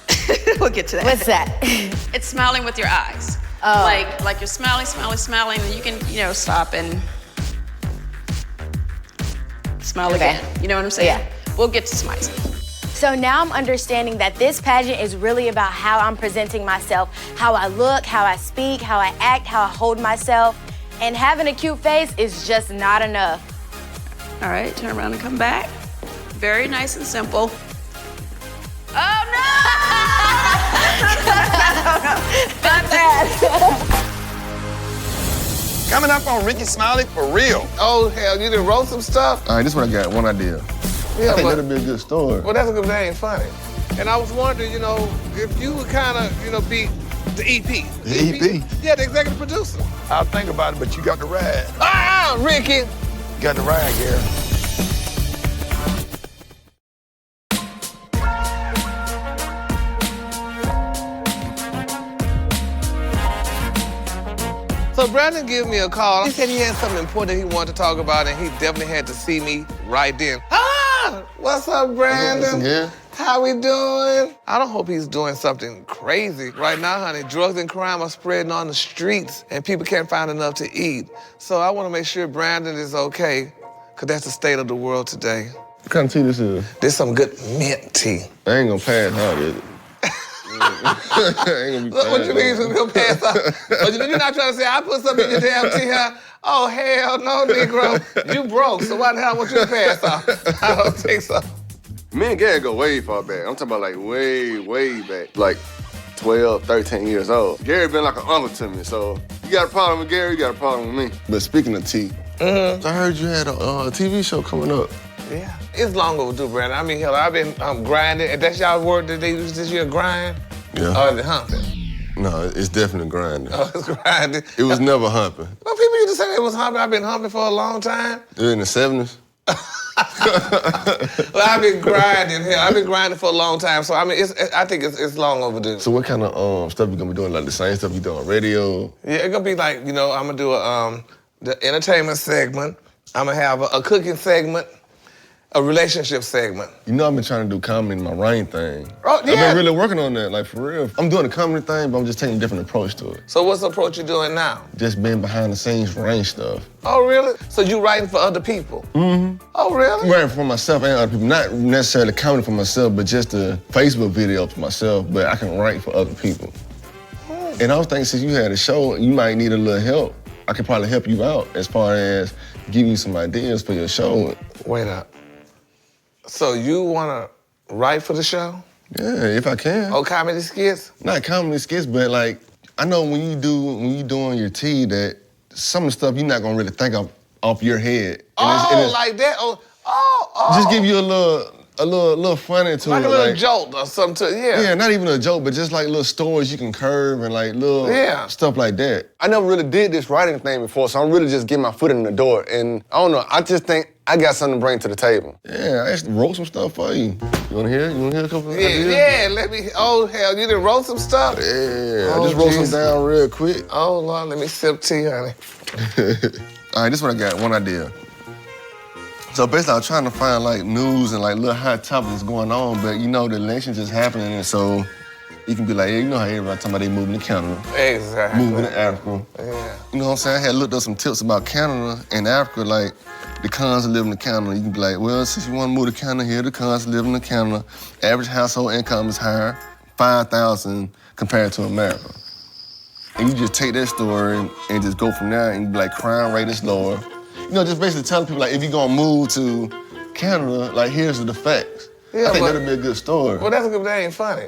We'll get to that.
What's that?
It's smiling with your eyes.
Oh.
Like you're smiling, and you can, stop and smile again. You know what I'm saying?
Yeah.
We'll get to smizing.
So now I'm understanding that this pageant is really about how I'm presenting myself, how I look, how I speak, how I act, how I hold myself. And having a cute face is just not enough.
All right, turn around and come back. Very nice and simple. Oh, no!
Not that.
Coming up on Rickey Smiley for real.
Oh, hell, you done wrote some stuff?
All right, this is what I got, one idea.
Yeah,
I think
but-
that'll be a good story.
Well, that's a good name, funny. And I was wondering, if you would kind of, be the EP.
The EP?
Yeah, the executive producer.
I'll think about it, but you got the ride.
Ricky.
You got the ride, Gary.
So Brandon gave me a call. He said he had something important he wanted to talk about, and he definitely had to see me right then. What's up, Brandon?
Listen, yeah.
How we doing? I don't hope he's doing something crazy. Right now, honey, drugs and crime are spreading on the streets and people can't find enough to eat. So I want to make sure Brandon is okay, because that's the state of the world today.
What kind of tea this is?
This some good mint tea.
I ain't gonna pass out, is it?
Look, what you mean you gonna pass out? But you're not trying to say, I put something in your damn tea, huh? Oh, hell no, Negro. You broke, so why the hell I want you to pass out? I don't think so.
Me and Gary go way far back. I'm talking about like way back. Like 12, 13 years old. Gary been like an uncle to me, so you got a problem with Gary, you got a problem with me. But speaking of tea, I heard you had a TV show coming up.
Yeah, it's long overdue, Brandon. I mean, hell, I've been grinding. And that's y'all word that they use this year, grind?
Yeah.
Or is it humping?
No, it's definitely grinding.
Oh, it's grinding.
It was never humping.
Well, people used to say it was humping. I've been humping for a long time.
In the 70s?
Well, I've been grinding here. I've been grinding for a long time, so I mean, I think it's long overdue.
So what kind of stuff you gonna be doing? Like the same stuff you do on radio?
Yeah, it's gonna be like, I'm gonna do the entertainment segment. I'm gonna have a cooking segment, a relationship segment.
You know I've been trying to do comedy in my rain thing.
Oh, yeah.
I've been really working on that, like for real. I'm doing a comedy thing, but I'm just taking a different approach to it.
So what's the approach you're doing now?
Just being behind the scenes rain stuff.
Oh, really? So you writing for other people?
Mm-hmm.
Oh, really?
I'm writing for myself and other people. Not necessarily comedy for myself, but just a Facebook video for myself, but I can write for other people. And I was thinking, since you had a show, you might need a little help. I could probably help you out as far as giving you some ideas for your show.
Wait up. So you wanna write for the show?
Yeah, if I can.
Oh, comedy skits?
Not comedy skits, but like, I know when you doing your tea that some of the stuff you're not gonna really think of off your head. And it's
Like that? Oh.
Just give you a little funny to
like
it.
a little jolt or something to it, yeah.
Yeah, not even a joke, but just like little stories you can curve and like little stuff like that. I never really did this writing thing before, so I'm really just getting my foot in the door. And I don't know, I just think I got something to bring to the table. Yeah, I actually wrote some stuff for you. You wanna hear? You wanna hear a couple of ideas?
Yeah, let me, oh hell, you done wrote some stuff?
Yeah, I just wrote some down real quick.
Oh Lord, let me sip tea, honey.
All right, this is what I got, one idea. So basically, I was trying to find like news and like little hot topics going on, but the election just happening, and so you can be like, yeah, you know how everybody talking about they moving to Canada.
Exactly.
Moving to Africa.
Yeah.
You know what I'm saying? I had looked up some tips about Canada and Africa, like the cons of living in Canada. You can be like, well, since you want to move to Canada, here are the cons of living in Canada. Average household income is higher, $5,000 compared to America. And you just take that story and just go from there and be like, crime rate is lower. Just basically telling people, like, if you're gonna move to Canada, like, here's the facts.
Yeah,
I think that'll be a good story.
Well, that's good, that ain't funny.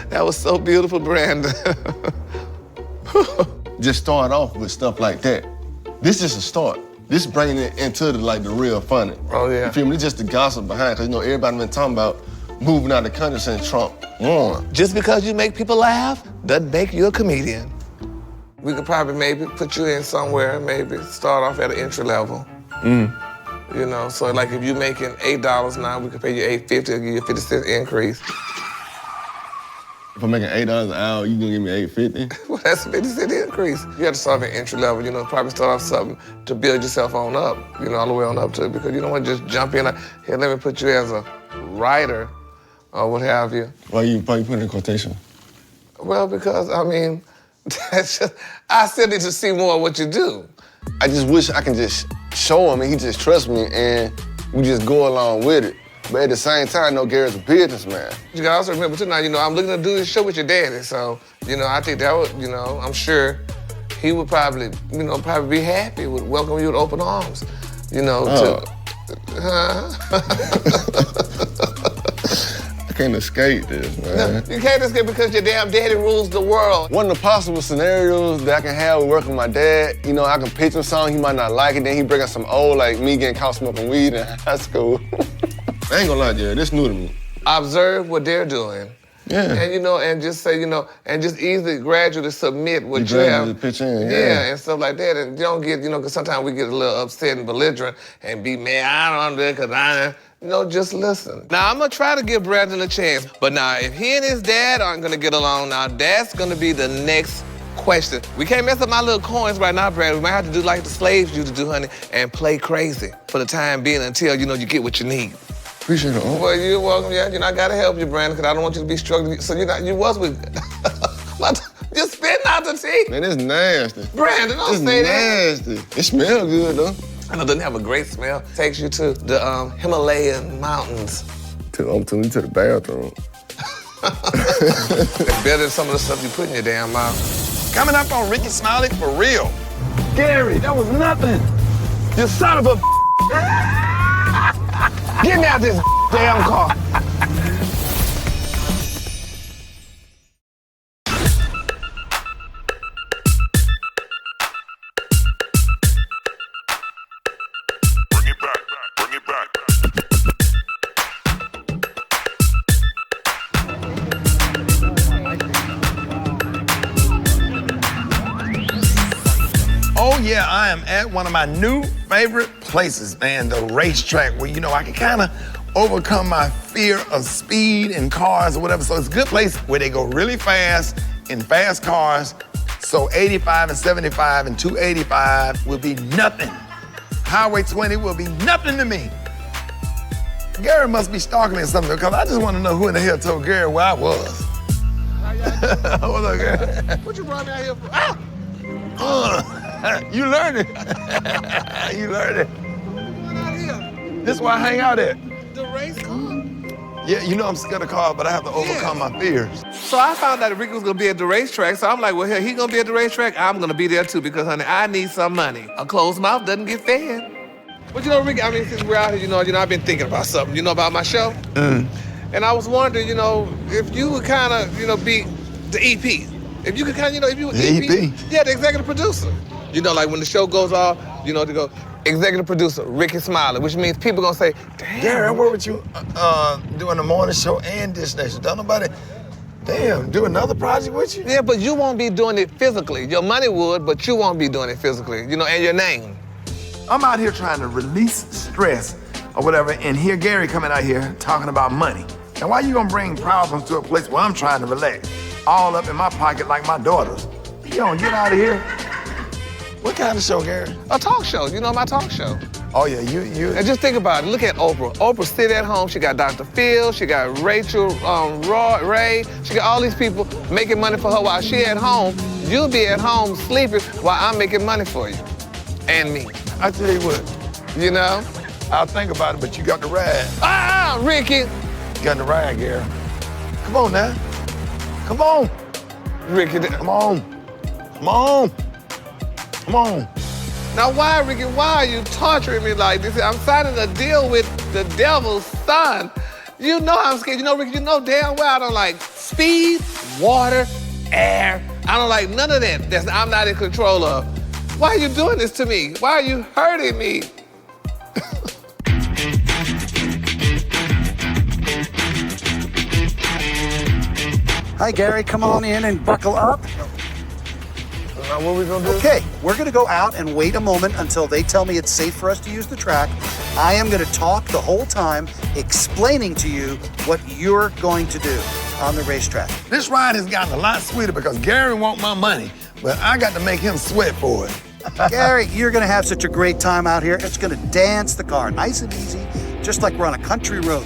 That was so beautiful, Brandon.
Just start off with stuff like that. This is a start. This bringing it into the real funny.
Oh, yeah.
You feel me? It's just the gossip behind, because everybody been talking about moving out of the country since Trump won.
Just because you make people laugh doesn't make you a comedian. We could probably maybe put you in somewhere, maybe start off at an entry level. So like if you're making $8 now, we could pay you $8.50, give you a 50-cent increase.
If I'm making $8 an hour, you gonna give me $8.50?
Well, that's a 50-cent increase. You have to start at entry level, probably start off something to build yourself on up, all the way on up to it, because you don't want to just jump in like, here, let me put you as a writer or what have you.
Why you put it in quotation?
Well, because, I still need to see more of what you do.
I just wish I can just show him and he just trusts me and we just go along with it. But at the same time, I know Gary's a businessman.
You gotta also remember too now, I'm looking to do this show with your daddy, so, I think that would, I'm sure he would probably, probably be happy with welcoming you with open arms,
I can't escape this, man.
No, you can't escape because your damn daddy rules the world.
One of the possible scenarios that I can have with working with my dad, I can pitch him something, he might not like it, then he bring up some old, like me getting caught smoking weed in high school. I ain't gonna lie, Jared, this new to me.
Observe what they're doing.
Yeah.
And, and just say, and just easily gradually submit what you have.
Pitch in,
yeah, and stuff like that. And you don't get, because sometimes we get a little upset and belligerent and be mad, I don't do it because I just listen. Now, I'm gonna try to give Brandon a chance, but now, if he and his dad aren't gonna get along, now that's gonna be the next question. We can't mess up my little coins right now, Brandon. We might have to do like the slaves used to do, honey, and play crazy for the time being until, you get what you need.
Appreciate it.
Well, you're welcome. Yeah, I gotta help you, Brandon, because I don't want you to be struggling. So you was with. You're spitting out the tea.
Man, it's nasty.
Brandon, don't say that.
It's nasty. It smells good, though.
I know it doesn't have a great smell. Takes you to the Himalayan mountains.
To the bathroom.
It's better than some of the stuff you put in your damn mouth.
Coming up on Rickey Smiley for real.
Gary, that was nothing. You son of a. Get me out this damn car.
Oh yeah, I am at one of my new favorite places, man, the racetrack, where, I can kind of overcome my fear of speed and cars or whatever. So it's a good place where they go really fast in fast cars. So 85 and 75 and 285 will be nothing. Highway 20 will be nothing to me. Gary must be stalking me or something, because I just want to know who in the hell told Gary where I was. Hold on, Gary.
What you brought me out here for? Ah!
You learned it. You learned it.
What out here?
This is where I hang out at.
The race car?
Yeah, I'm scared of cars, but I have to overcome my fears.
So I found out that Rickey was gonna be at the racetrack, so I'm like, well, hell, he gonna be at the racetrack, I'm gonna be there too, because, honey, I need some money. A closed mouth doesn't get fed. But Rickey, since we're out here, I've been thinking about something, about my show? And I was wondering, if you would kind of, be the EP. If you could kind of, if you were
the EP?
Yeah, the executive producer. Like when the show goes off, to go, executive producer, Rickey Smiley, which means people gonna say, damn.
Gary, I work with you doing the morning show and Dish Nation. Don't nobody, do another project with you?
Yeah, but you won't be doing it physically. Your money would, but you won't be doing it physically, and your name.
I'm out here trying to release stress or whatever, and hear Gary coming out here talking about money. And why you gonna bring problems to a place where I'm trying to relax? All up in my pocket like my daughters. You don't get out of here. What kind of show, Gary?
A talk show. My talk show.
Oh, yeah, you.
And just think about it. Look at Oprah. Oprah sit at home. She got Dr. Phil. She got Rachel, Ray. She got all these people making money for her while she at home. You'll be at home sleeping while I'm making money for you. And me.
I tell you what. I'll think about it, but you got to ride.
Rickey.
You got to ride, Gary. Come on now. Come on.
Rickey.
Come on. Come on. Come on.
Now why, Rickey, why are you torturing me like this? I'm signing a deal with the devil's son. You know I'm scared. Rickey, damn well I don't like speed, water, air. I don't like none of that that I'm not in control of. Why are you doing this to me? Why are you hurting me?
Hi, Gary. Come on in and buckle up.
Now what are we gonna do?
Okay, we're gonna go out and wait a moment until they tell me it's safe for us to use the track. I am gonna talk the whole time, explaining to you what you're going to do on the racetrack.
This ride has gotten a lot sweeter because Gary wants my money, but I got to make him sweat for it.
Gary, you're gonna have such a great time out here. It's gonna dance the car, nice and easy, just like we're on a country road.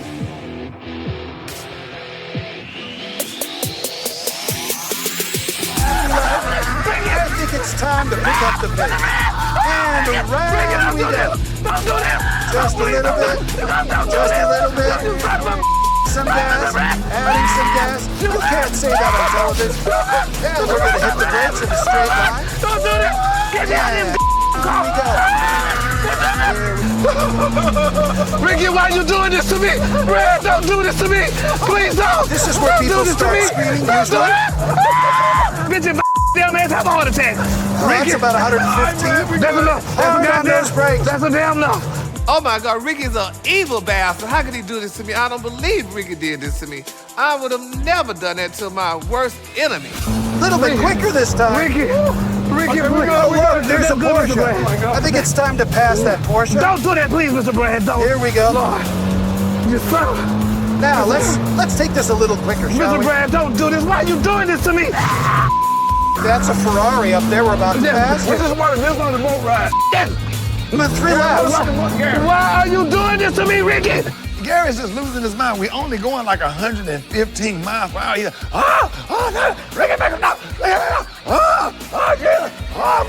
I think it's time to pick up the pace. And around we go. Just a little bit. Just a little bit. Some gas. Adding some gas. You can't say that on television. And we're going to hit the brakes in a straight line.
Don't do that. Get down here.
Rickey, why are you doing this to me? Brad, don't do this to me. Please don't.
This is where people start screaming.
Bitch, if damn ass have a heart attack.
That's about 115.
That's enough. That's a damn enough.
Oh my God, Ricky's an evil bastard. How could he do this to me? I don't believe Rickey did this to me. I would have never done that to my worst enemy.
A little bit quicker this time.
Rickey,
look, there's a Porsche. I think it's time to pass that Porsche.
Don't do that, please, Mr. Brad. Don't.
Here we go.
Lord. You son.
Now, let's take this a little quicker, shall
Mr.
we?
Brad, don't do this. Why are you doing this to me?
That's a Ferrari up there we're about to pass.
This is one of the boat ride.
I'm at 3 laps.
Why are you doing this to me, Rickey?
Gary's just losing his mind. We're only going like 115 miles per hour. He's no, Rickey, make him stop. Jesus.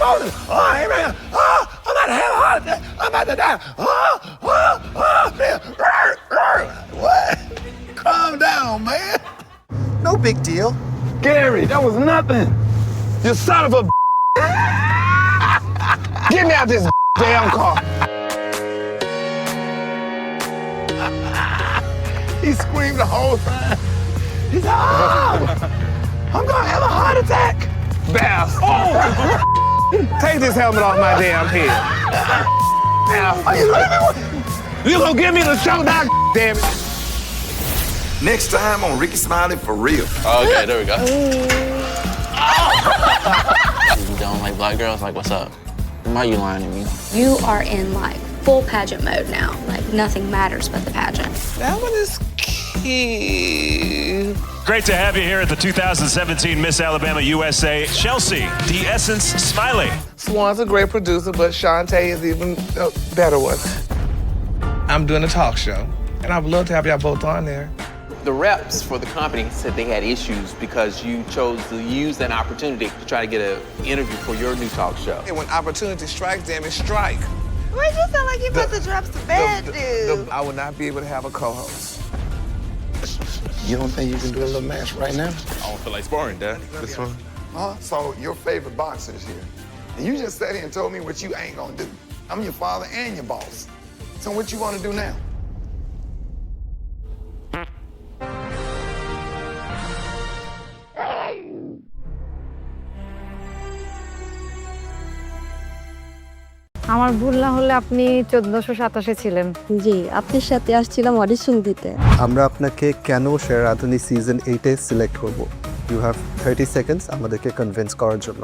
Moses. Amen. I'm about to have a heart attack. I'm about to die. What? Calm down, man.
No big deal.
Gary, that was nothing. You son of a Get me out this damn car.
He screamed the whole time. He said, I'm gonna have a heart attack.
Bass. Oh! Take this helmet off my damn head.
Are you leaving?
You gonna give me the show now, damn it.
Next time on Rickey Smiley for real.
Okay, there we go.
You don't like black girls? Like, what's up? Why are you lying to me?
You are in like full pageant mode now. Like nothing matters but the pageant.
That one is key.
Great to have you here at the 2017 Miss Alabama USA, Chelsea D. Essence Smiley.
Swan's a great producer, but Shantae is even a better one. I'm doing a talk show, and I would love to have y'all both on there.
The reps for the company said they had issues because you chose to use that opportunity to try to get an interview for your new talk show.
And when opportunity strikes, damn it, strike.
Wait, you sound like you about to drop some bad news.
I would not be able to have a co-host.
You don't think you can do a little match right now?
I don't feel like sparring, Dad. This one.
So your favorite boxer is here. And you just sat here and told me what you ain't gonna do. I'm your father and your boss. So what you wanna do now?
আমার ভুল না হলে আপনি 1427 ছিলেন।
জি, আপনার সাথে আসছিলাম audition দিতে।
আমরা আপনাকে কেন সেরা রাঁধুনি সিজন 8-এ সিলেক্ট করব? ইউ হ্যাভ 30 সেকেন্ডস আমাদেরকে কনভিন্স করার জন্য।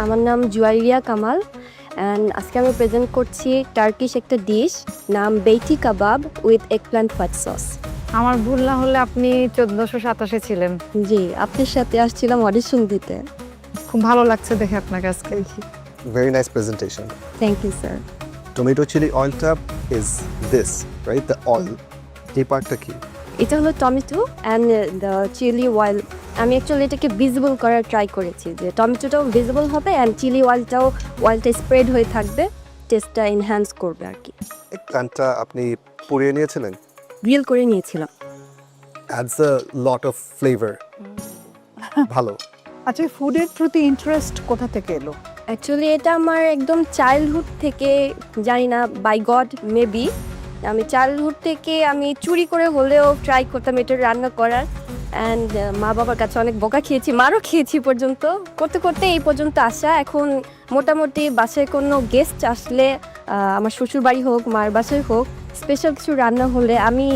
আমার নাম জুয়ারিয়া কামাল অ্যান্ড আজকে আমি প্রেজেন্ট করছি টার্কিশ একটা ডিশ নাম বেইটি কাবাব উইথ এগপ্ল্যান্ট হোয়াইট সস।
আমার ভুল না হলে আপনি 1427 ছিলেন।
জি, আপনার সাথে আসছিলাম অডিশন দিতে।
খুব ভালো লাগছে দেখে আপনাকে আজকে।
Very nice presentation.
Thank you, sir.
Tomato chili oil tap is this, right? The oil. এই পার্টটা কি?
এটা হলো tomato and the chilli oil. আমি অ্যাকচুয়ালি এটাকে ভিজিবল করার ট্রাই করেছি যে টমেটোটাও ভিজিবল হবে অ্যান্ড চিলি অয়েলটা স্প্রেড হয়ে থাকবে, টেস্টটা এনহ্যান্স করবে আর কি।
এই প্ল্যান্টটা আপনি পুড়িয়ে নিয়েছিলেন?
গ্রিল করে নিয়েছিলাম।
Adds a lot of flavor. ভালো।
আচ্ছা, ফুডের প্রতি ইন্টারেস্ট কোথা থেকে এলো?
অ্যাকচুয়ালি এটা আমার একদম চাইল্ডহুড থেকে, জানি না বাই গড মেবি, আমি চাইল্ডহুড থেকে আমি চুরি করে হলেও ট্রাই করতাম এটা রান্না করার অ্যান্ড মা বাবার কাছে অনেক বকা খেয়েছি, মারও খেয়েছি পর্যন্ত। করতে করতে এই পর্যন্ত আসা। এখন মোটামুটি বাসায় কোনো গেস্ট আসলে, আমার শ্বশুর বাড়ি হোক মার বাসায় হোক, স্পেশাল কিছু রান্না হলে আমি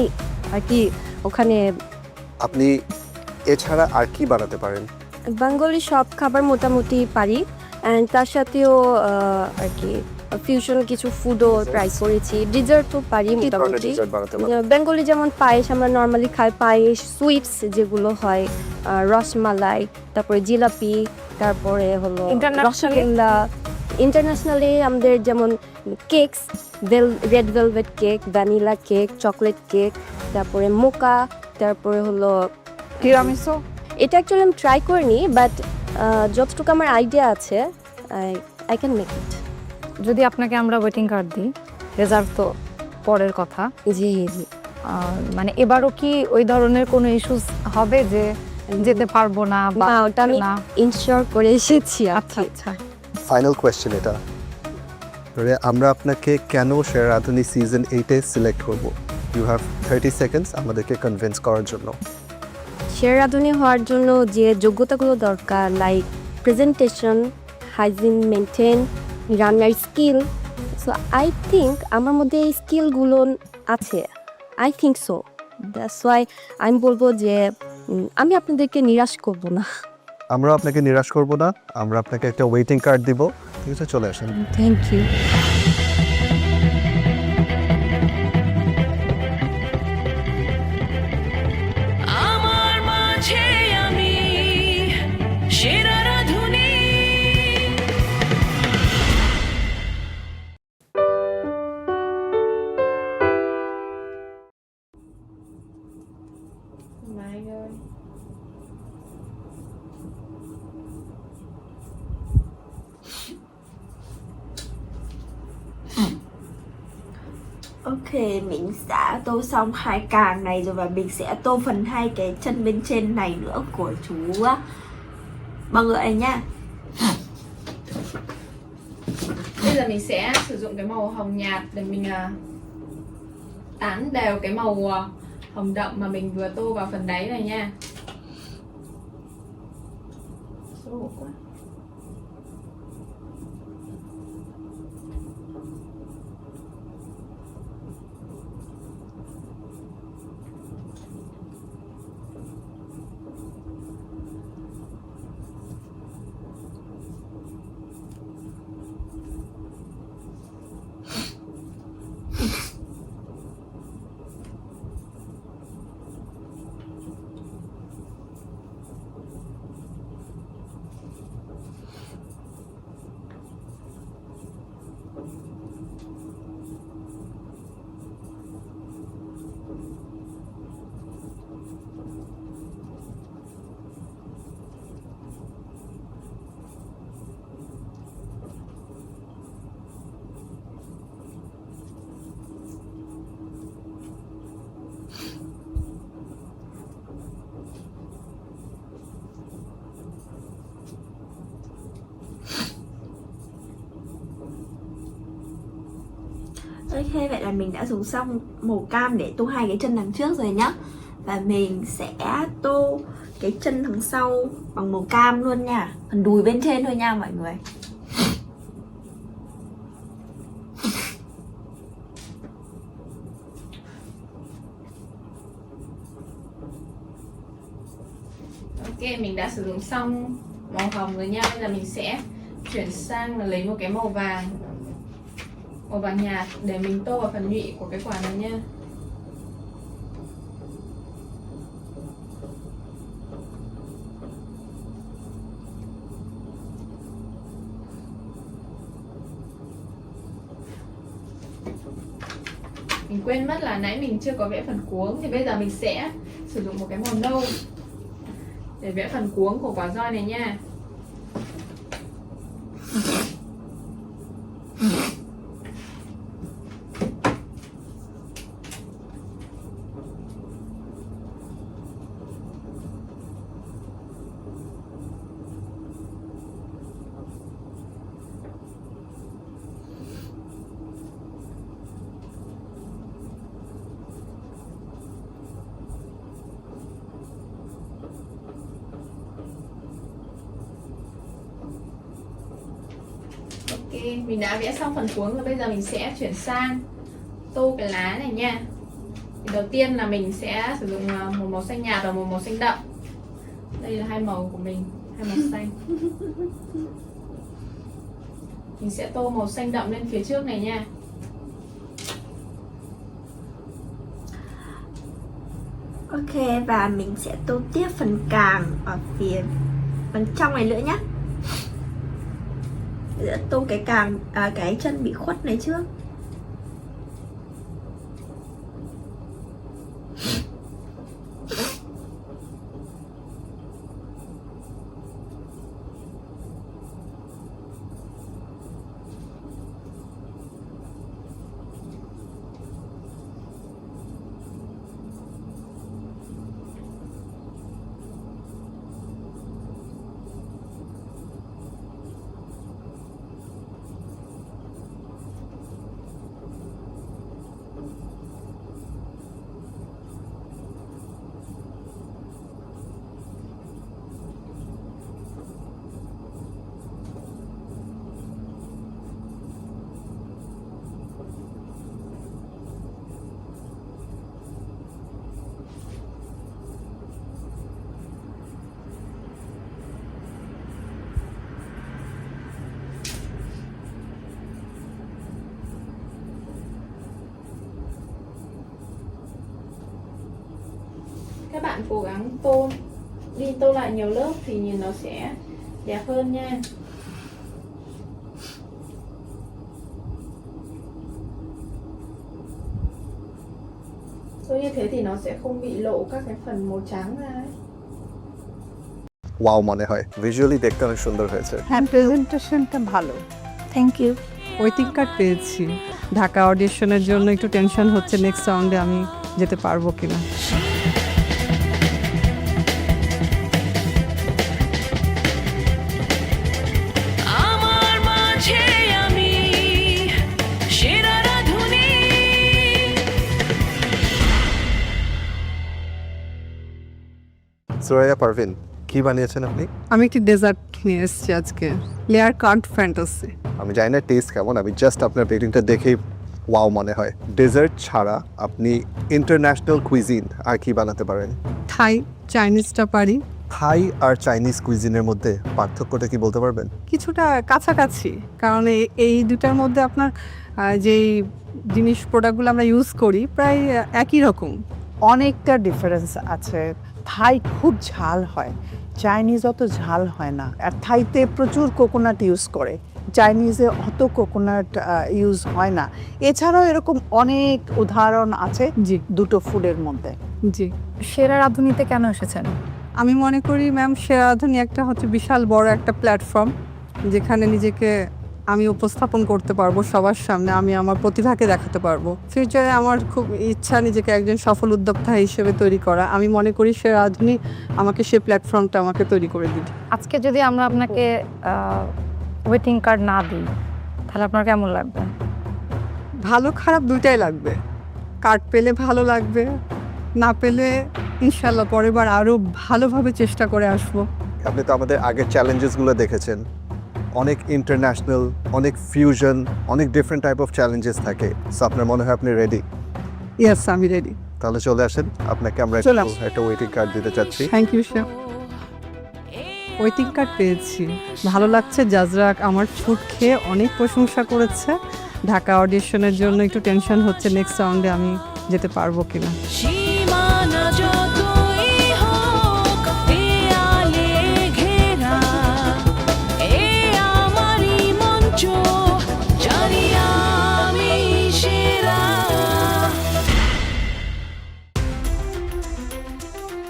আর কি ওখানে।
আপনি এছাড়া আর কি বানাতে পারেন?
বেঙ্গলি সব খাবার মোটামুটি পারি অ্যান্ড তার সাথেও আর কি ফিউশন কিছু ফুডও ট্রাই করেছি। ডিজার্টও পারি মোটামুটি। বেঙ্গলি যেমন পায়েস আমরা নর্মালি খাই, পায়েস, সুইটস যেগুলো হয়, রসমালাই, তারপরে জিলাপি, তারপরে হলো রসগোল্লা। ইন্টারন্যাশনালি আমাদের যেমন cakes, red velvet cake, vanilla cake, chocolate cake, তারপরে মোকা, তারপরে হলো
তিরামিসু।
এটা অ্যাকচুয়ালি আমি ট্রাই করিনি, বাট যতটুকু আমার আইডিয়া আছে আই ক্যান মেক ইট।
যদি আপনাকে আমরা ওয়েটিং কার্ড দিই, রেজাল্ট তো পরের কথা।
জি জি।
মানে এবারও কি ওই ধরনের কোনো ইস্যুস হবে যে যেতে পারবো না?
বা ওটা আমি ইনশিওর করে এসেছি।
আচ্ছা আচ্ছা।
ফাইনাল কোয়েশ্চেন এটা, আমরা আপনাকে কেন সেরা রাঁধুনি সিজন 8-এ সিলেক্ট করব? ইউ হ্যাভ 30 সেকেন্ডস আমাদেরকে কনভিন্স করার জন্য।
সেরা রাঁধুনি হওয়ার জন্য যে যোগ্যতাগুলো দরকার, লাইক প্রেজেন্টেশন, হাইজিন মেনটেন, রান্নার স্কিল, সো আই থিঙ্ক আমার মধ্যে এই স্কিলগুলো আছে। I think so, that's why আমি বলবো যে আমি আপনাদেরকে নিরাশ করব না।
আমরা আপনাকে নিরাশ করব না, আমরা আপনাকে একটা ওয়েটিং কার্ড দিব। ঠিক আছে, চলে আসেন।
Thank you. Ok, mình đã tô xong hai càng này rồi và mình sẽ tô phần hai cái chân bên trên này nữa của chú băng ngựa này nhá.
Bây giờ mình sẽ sử dụng cái màu hồng nhạt để mình tán đều cái màu hồng đậm mà mình vừa tô vào phần đáy này nha. Xấu hổ quá.
Ok, vậy là mình đã dùng xong màu cam để tô hai cái chân đằng trước rồi nhá. Và mình sẽ tô cái chân đằng sau bằng màu cam luôn nha. Phần đùi bên trên thôi nha mọi người.
Ok, mình đã sử dụng xong màu hồng rồi nha. Bây giờ mình sẽ chuyển sang là lấy một cái màu vàng nhạt để mình tô vào phần nhụy của cái quả này nha. Mình quên mất là nãy mình chưa có vẽ phần cuống, thì bây giờ mình sẽ sử dụng một cái màu nâu để vẽ phần cuống của quả roi này nha. Ok, mình đã vẽ xong phần cuống rồi, bây giờ mình sẽ chuyển sang tô cái lá này nha. Thì đầu tiên là mình sẽ sử dụng một màu xanh nhạt và một màu xanh đậm. Đây là hai màu của mình, hai màu xanh. Mình sẽ tô màu xanh đậm lên phía trước này nha.
Ok, và mình sẽ tô tiếp phần càng ở phía phần trong này nữa nhá. Sẽ tô cái càng cái chân bị khuất này trước.
Các bạn cố gắng tô lại nhiều lớp thì nhìn nó sẽ đẹp hơn nha. Tô như thế thì nó sẽ không bị lộ các cái phần màu trắng ra ấy.
Wow মনে হয় visually দেখতে অনেক সুন্দর হয়েছে
হ্যাঁ প্রেজেন্টেশনটা ভালো।
Thank you.
Waiting card পেয়েছি। ঢাকা অডিশনের জন্য একটু টেনশন হচ্ছে নেক্সট রাউন্ডে আমি যেতে পারবো কিনা।
সোরাইয়া পারভিন, কি বানিয়েছেন আপনি?
আমি একটি ডেজার্ট নিয়ে এসেছি আজকে, লেয়ার কার্ড ফ্যান্টাসি।
আমি জানি না টেস্ট কেমন, আমি জাস্ট আপনার বেকিংটা দেখেই ওয়াও মনে হয়। ডেজার্ট ছাড়া আপনি ইন্টারন্যাশনাল কুইজিন আর কি বানাতে পারেন?
থাই, চাইনিজটা পারি।
থাই আর চাইনিজ কুইজিনের মধ্যে পার্থক্যটা কি বলতে পারবেন?
কিছুটা কাছাকাছি, কারণ এই দুটার মধ্যে আপনার যেই জিনিস প্রোডাক্টগুলো আমরা ইউজ করি প্রায় একই রকম।
অনেকটা ডিফারেন্স আছে। থাই খুব ঝাল হয়, চাইনিজ অত ঝাল হয় না। আর থাইতে প্রচুর কোকোনাট ইউজ করে, চাইনিজে অত কোকোনাট ইউজ হয় না। এছাড়াও এরকম অনেক উদাহরণ আছে দুটো ফুডের মধ্যে।
জি।
সেরা রাঁধুনিতে কেন এসেছেন?
আমি মনে করি ম্যাম, সেরা রাঁধুনি একটা হচ্ছে বিশাল বড় একটা প্ল্যাটফর্ম, যেখানে নিজেকে আমি উপস্থাপন করতে পারবো সবার সামনে, আমি আমার প্রতিভাকে দেখাতে পারবো। ফিউচারে আমার খুব ইচ্ছা নিজেকে একজন সফল উদ্যোক্তা হিসেবে তৈরি করা। আমি মনে করি সে রাঁধুনি আমাকে সে প্ল্যাটফর্মটা আমাকে তৈরি করে দিবে।
আজকে যদি আমরা আপনাকে ওয়েটিং কার্ড না দিই তাহলে আপনার কেমন লাগবে?
ভালো খারাপ দুইটাই লাগবে। কার্ড পেলে ভালো লাগবে, না পেলে ইনশাল্লাহ পরের বার আরও ভালোভাবে চেষ্টা করে আসবো।
আপনি তো আমাদের আগের চ্যালেঞ্জেসগুলো দেখেছেন, অনেক ইন্টারন্যাশনাল, অনেক ফিউশন, অনেক ডিফারেন্ট টাইপ অফ চ্যালেঞ্জেস থাকে। সো আপনার মনে হয় আপনি রেডি?
ইয়েস, আমি রেডি।
তাহলে চলে আসেন, আপনাকে আমরা একটা ওয়েটিং কার্ড দিতে চাচ্ছি।
Thank you sir. Waiting card পেয়েছি, ভালো লাগছে। জাজরা আমার ফুড খেয়ে অনেক প্রশংসা করেছে। ঢাকা অডিশনের জন্য একটু টেনশন হচ্ছে নেক্সট রাউন্ডে আমি যেতে পারবো কিনা।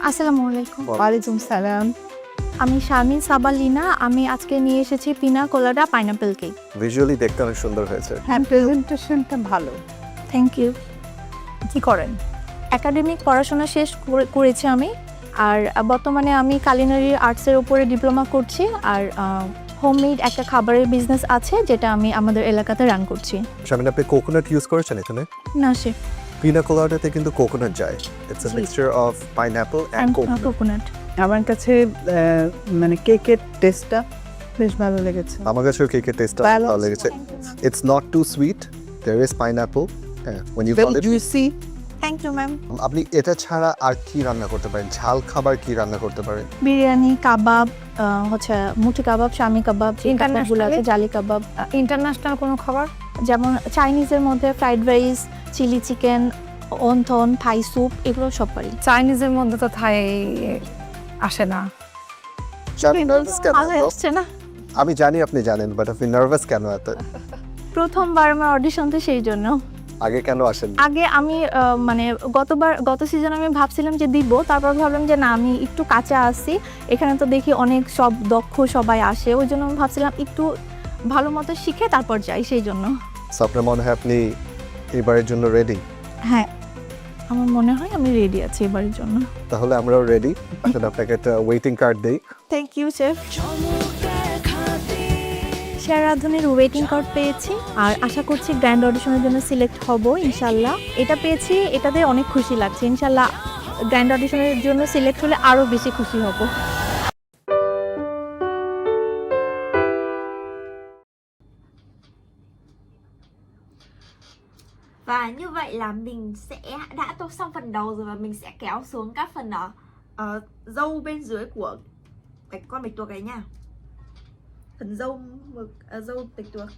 আসসালামু আলাইকুম।
ওয়ালাইকুম সালাম।
আমি শারমিন সাবালিনা। আমি আজকে নিয়ে এসেছি পিনা কোলাডা পাইনাপেল কেক।
ভিজুয়ালি দেখতে অনেক সুন্দর হয়েছে।
হ্যাঁ, প্রেজেন্টেশনটা ভালো।
Thank you. কি করেন? একাডেমিক পড়াশোনা শেষ করেছি আমি, আর বর্তমানে আমি কালিনারি আর্টসের উপরে ডিপ্লোমা করছি। আর হোমমেড একটা খাবারের বিজনেস আছে যেটা আমি আমাদের এলাকাতে রান করছি।
শারমিন, আপনি কোকোনাট ইউজ করেছেন এখানে?
না শেফ।
পিনা কোলাডাতে কিন্তু কোকোনাট যায়। It's a mixture of pineapple and
coconut.
আমার কাছে মানে কেকের টেস্টটা বেশ ভালো লেগেছে।
আমার কাছেও কেকের টেস্টটা ভালো লেগেছে। It's not too sweet, there is pineapple when you call it
juicy.
Thank you ma'am.
আপনি এটা ছাড়া আর কি রান্না করতে পারেন? ঝাল খাবার কি রান্না করতে পারেন?
বিরিয়ানি, কাবাব, হচ্ছে মুঠি কাবাব, শামি কাবাব, ইন্টারন্যাশনাল আছে, জালি কাবাব। ইন্টারন্যাশনাল কোনো খাবার যেমন চাইনিজের মধ্যে fried rice, chilli chicken, wonton, Thai soup, এগুলো সব পারি। চাইনিজের মধ্যে তো থাই আসে না।
আসছে না। আমি জানি আপনি জানেন, বাট আপনি নার্ভাস কেন এত?
প্রথমবার আমার অডিশন তো সেই জন্য।
আগে কেন আসেন?
আগে আমি মানে গত সিজনে আমি ভাবছিলাম যে দিব, তারপর ভাবলাম যে না, আমি একটু কাঁচা আসছি, এখানে তো দেখি অনেক সব দক্ষ সবাই আসে, ওই জন্য আমি ভাবছিলাম একটু ভালো মতো শিখে তারপর যাই, সেই জন্য।
আপনার মনে হয় আপনি এবারের জন্য রেডি?
হ্যাঁ, আমার মনে হয় আমি রেডি আছি এবারের জন্য।
তাহলে আমরাও রেডি। আসলে আপনাকে একটা ওয়েটিং কার্ড দেই।
Thank you chef. সেরা রাঁধুনির ওয়েটিং কার্ড পেয়েছি, আর আশা করছি গ্র্যান্ড অডিশনের জন্য সিলেক্ট হব ইনশাল্লাহ। এটা পেয়েছি, এটাতে অনেক খুশি লাগছে। ইনশাল্লাহ গ্র্যান্ড অডিশনের জন্য সিলেক্ট হলে আরও বেশি খুশি হব।
Và như vậy là mình sẽ đã tô xong phần đầu rồi, và mình sẽ kéo xuống các phần râu bên dưới của con bạch tuộc này nha. Phần râu râu bạch tuộc.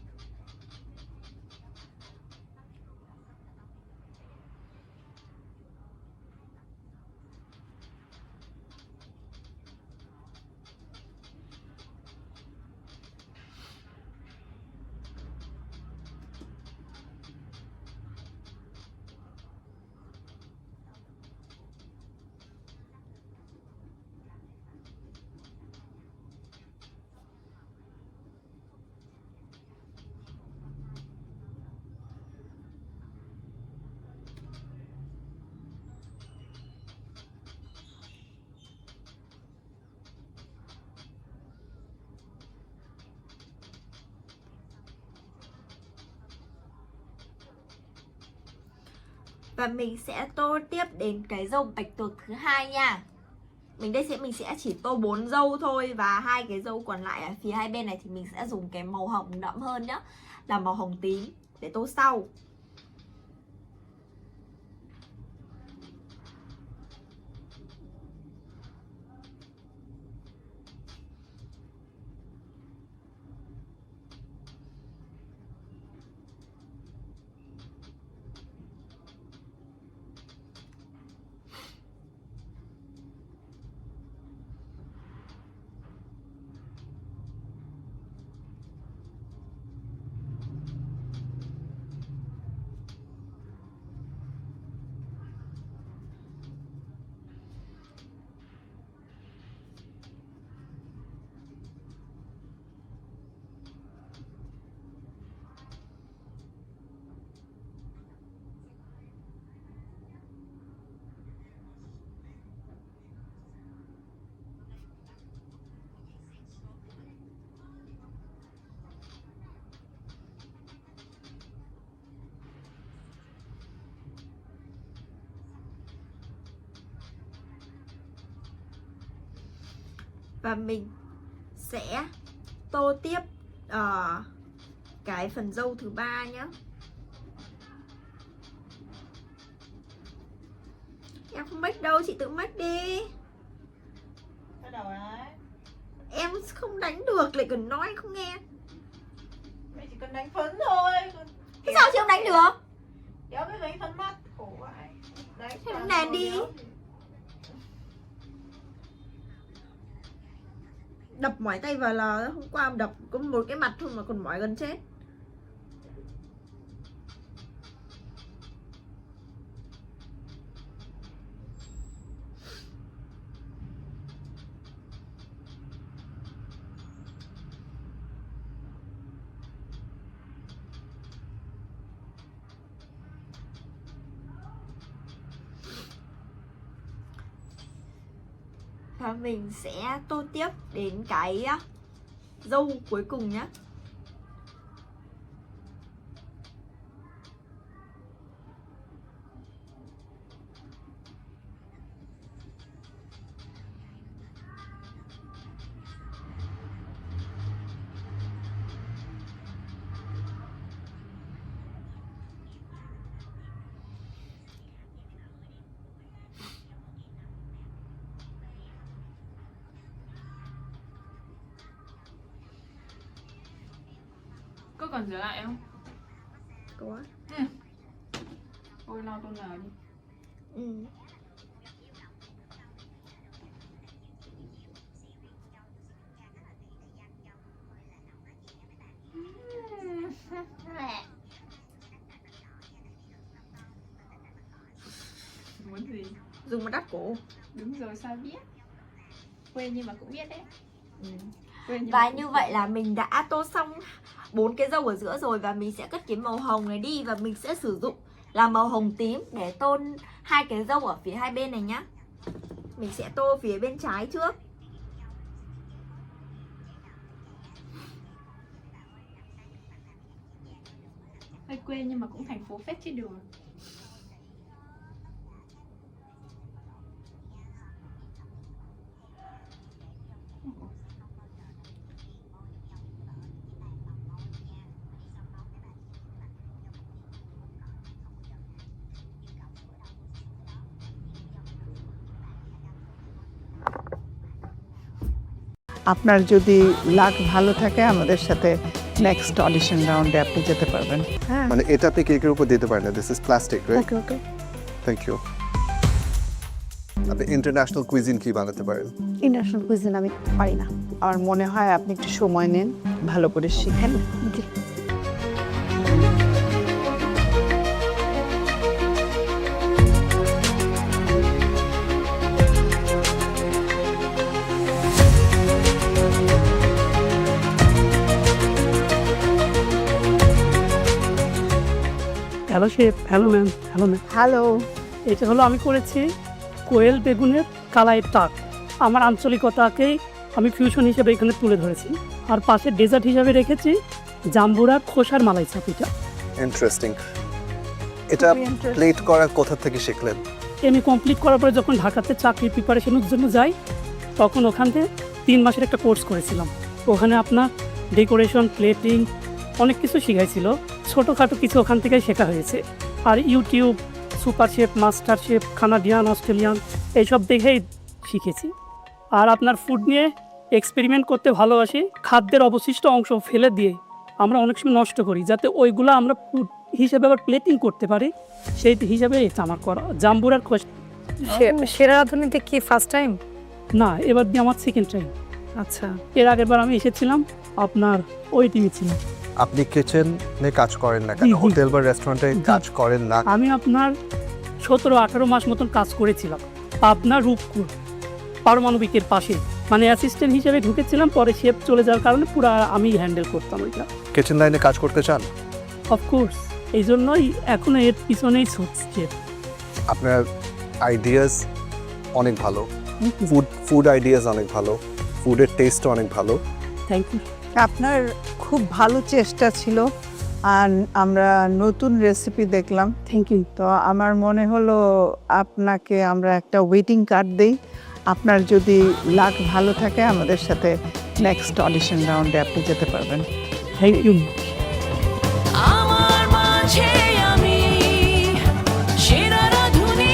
Và mình sẽ tô tiếp đến cái dâu bạch tuộc thứ hai nha. Mình sẽ chỉ tô 4 dâu thôi, và 2 cái dâu còn lại ở phía hai bên này thì mình sẽ dùng cái màu hồng đậm hơn nhá, là màu hồng tím để tô sau. Và mình sẽ tô tiếp cái phần dâu thứ ba nhá. Em không make đâu, chị tự make đi.
Bắt đầu đấy.
Em không đánh được, lại còn nói không nghe.
Mày chỉ cần đánh phấn thôi.
Thế sao chị không đánh được?
Đéo biết đánh phấn mắt, khổ vậy. Đánh
thế nền đi. Đập mỏi tay vào là hôm qua đập có một cái mặt thôi mà còn mỏi gần chết. Và mình sẽ tô tiếp đến cái dâu cuối cùng nhé.
Có cần rửa lại không?
Có.
Thôi lau tôn nào đi.
Ừ.
Muốn gì?
Dùng một đắt cổ.
Đúng rồi, sao biết? Quên nhưng mà cũng biết đấy.
Và như vậy là mình đã tô xong 4 cái dâu ở giữa rồi, và mình sẽ cất cái màu hồng này đi, và mình sẽ sử dụng là màu hồng tím để tôn 2 cái dâu ở phía hai bên này nhá. Mình sẽ tô phía bên trái trước.
Hơi quê nhưng mà cũng thành phố phết chứ đường.
আপনার যদি লাক ভালো থাকে আমাদের সাথে next audition রাউন্ডে আপনি যেতে পারবেন। হ্যাঁ,
মানে এটা আপনি কেকের উপর দিতে পারেন না, this is plastic, right?
Okay okay,
thank you. আপনি ইন্টারন্যাশনাল কুইজিন কি বানাতে পারেন?
ইন্টারন্যাশনাল কুইজিন আমি পারি না। আমার মনে হয় আপনি একটু সময় নেন, ভালো করে শিখেন। জি।
Hello chef. Hello ma'am. Hello ma'am.
Hello.
এটা হলো আমি করেছি কোয়েল বেগুনের কালাই টাক। আমার আঞ্চলিকতাকেই আমি ফিউশন হিসেবে এখানে তুলে ধরেছি। আর পাশে ডেজার্ট হিসাবে রেখেছি জাম্বুরা খোসার মালাই চাপিটা।
ইন্টারেস্টিং। এটা প্লেট করা কোথা থেকে শিখলেন?
এমএ কমপ্লিট করার পরে যখন ঢাকাতে চাকরির প্রিপারেশনের জন্য যাই তখন ওখান থেকে 3 মাসের একটা কোর্স করেছিলাম। ওখানে আপনার ডেকোরেশন, প্লেটিং অনেক কিছু শিখাইছিল। ছোটোখাটো কিছু ওখান থেকেই শেখা হয়েছে। আর YouTube, super chef, MasterChef, Canadian, Australian এইসব দেখেই শিখেছি। আর আপনার ফুড নিয়ে এক্সপেরিমেন্ট করতে ভালোবাসি। খাদ্যের অবশিষ্ট অংশ ফেলে দিয়ে আমরা অনেক সময় নষ্ট করি, যাতে ওইগুলো আমরা ফুড হিসেবে আবার প্লেটিং করতে পারি, সেই হিসাবে এটা আমার করা। জাম্বুরার
সেরা রাঁধুনিতে কি ফার্স্ট টাইম?
না, এবার দিয়ে আমার সেকেন্ড টাইম।
আচ্ছা,
এর আগের বার আমি এসেছিলাম আপনার ওই টিমে ছিলাম।
আপনি কিচেনে কাজ করেন না কেন? হোটেল বা রেস্টুরেন্টে কাজ করেন না?
আমি আপনার 17-18 মাস মতন কাজ করেছিলাম আপনার রূপপুর পারমাণবিকের পাশে, মানে অ্যাসিস্ট্যান্ট হিসেবে ঢুকেছিলাম। পরে শেফ চলে যাওয়ার কারণে পুরো আমি হ্যান্ডেল করতাম ওইটা।
কিচেন লাইনে কাজ করতে চান?
অফকোর্স, এই জন্যই এখন এর পিছনেই ছুটছে।
আপনার আইডিয়াস অনেক ভালো, ফুড আইডিয়াস অনেক ভালো, ফুডের টেস্ট অনেক ভালো।
Thank you.
আপনার খুব ভালো চেষ্টা ছিল, আর আমরা নতুন রেসিপি দেখলাম।
Thank you.
তো আমার মনে হলো আপনাকে আমরা একটা ওয়েটিং কার্ড দেই। আপনার যদি লাক ভালো থাকে আমাদের সাথে নেক্সট অডিশন রাউন্ডে আপনি যেতে পারবেন।
Thank you.
আমার মাঝে আমি সেরা রাঁধুনি।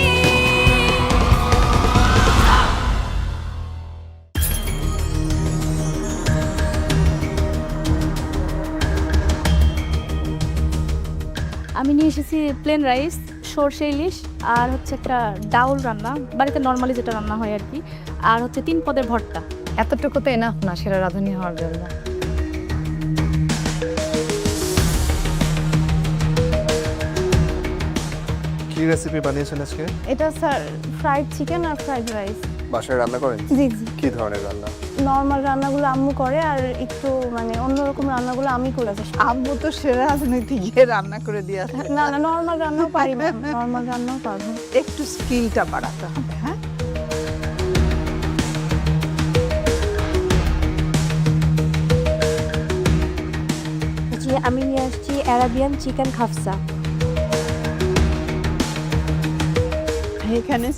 আমি নিয়ে এসেছি প্লেন রাইস, সরষে ইলিশ, আর হচ্ছে একটা ডাউল রান্না, বাড়িতে নর্মালি যেটা রান্না হয় আর কি, আর হচ্ছে 3 পদের ভর্তা।
এতটুকু তো এনাফ না সেরা রাঁধুনি হওয়ার জন্য।
কি রেসিপি বানিয়েছেন আজকে?
এটা স্যার ফ্রাইড চিকেন আর ফ্রাইড রাইস।
বাসায় রান্না করেন?
জি জি।
কি ধরনের রান্না?
নর্মাল রান্নাগুলো আম্মু করে, আর একটু মানে অন্যরকম রান্নাগুলো আমি করেছি।
আম্মু তো সেরা রাজনীতি গিয়ে রান্না করে দিয়ে আসে।
না না, নর্মাল রান্নাও পারি, নর্মাল রান্নাও পারবো।
একটু স্কিলটা বাড়াতে হবে। হ্যাঁ,
জি, আমি নিয়ে আসছি অ্যারাবিয়ান চিকেন খাফসা।
এখানে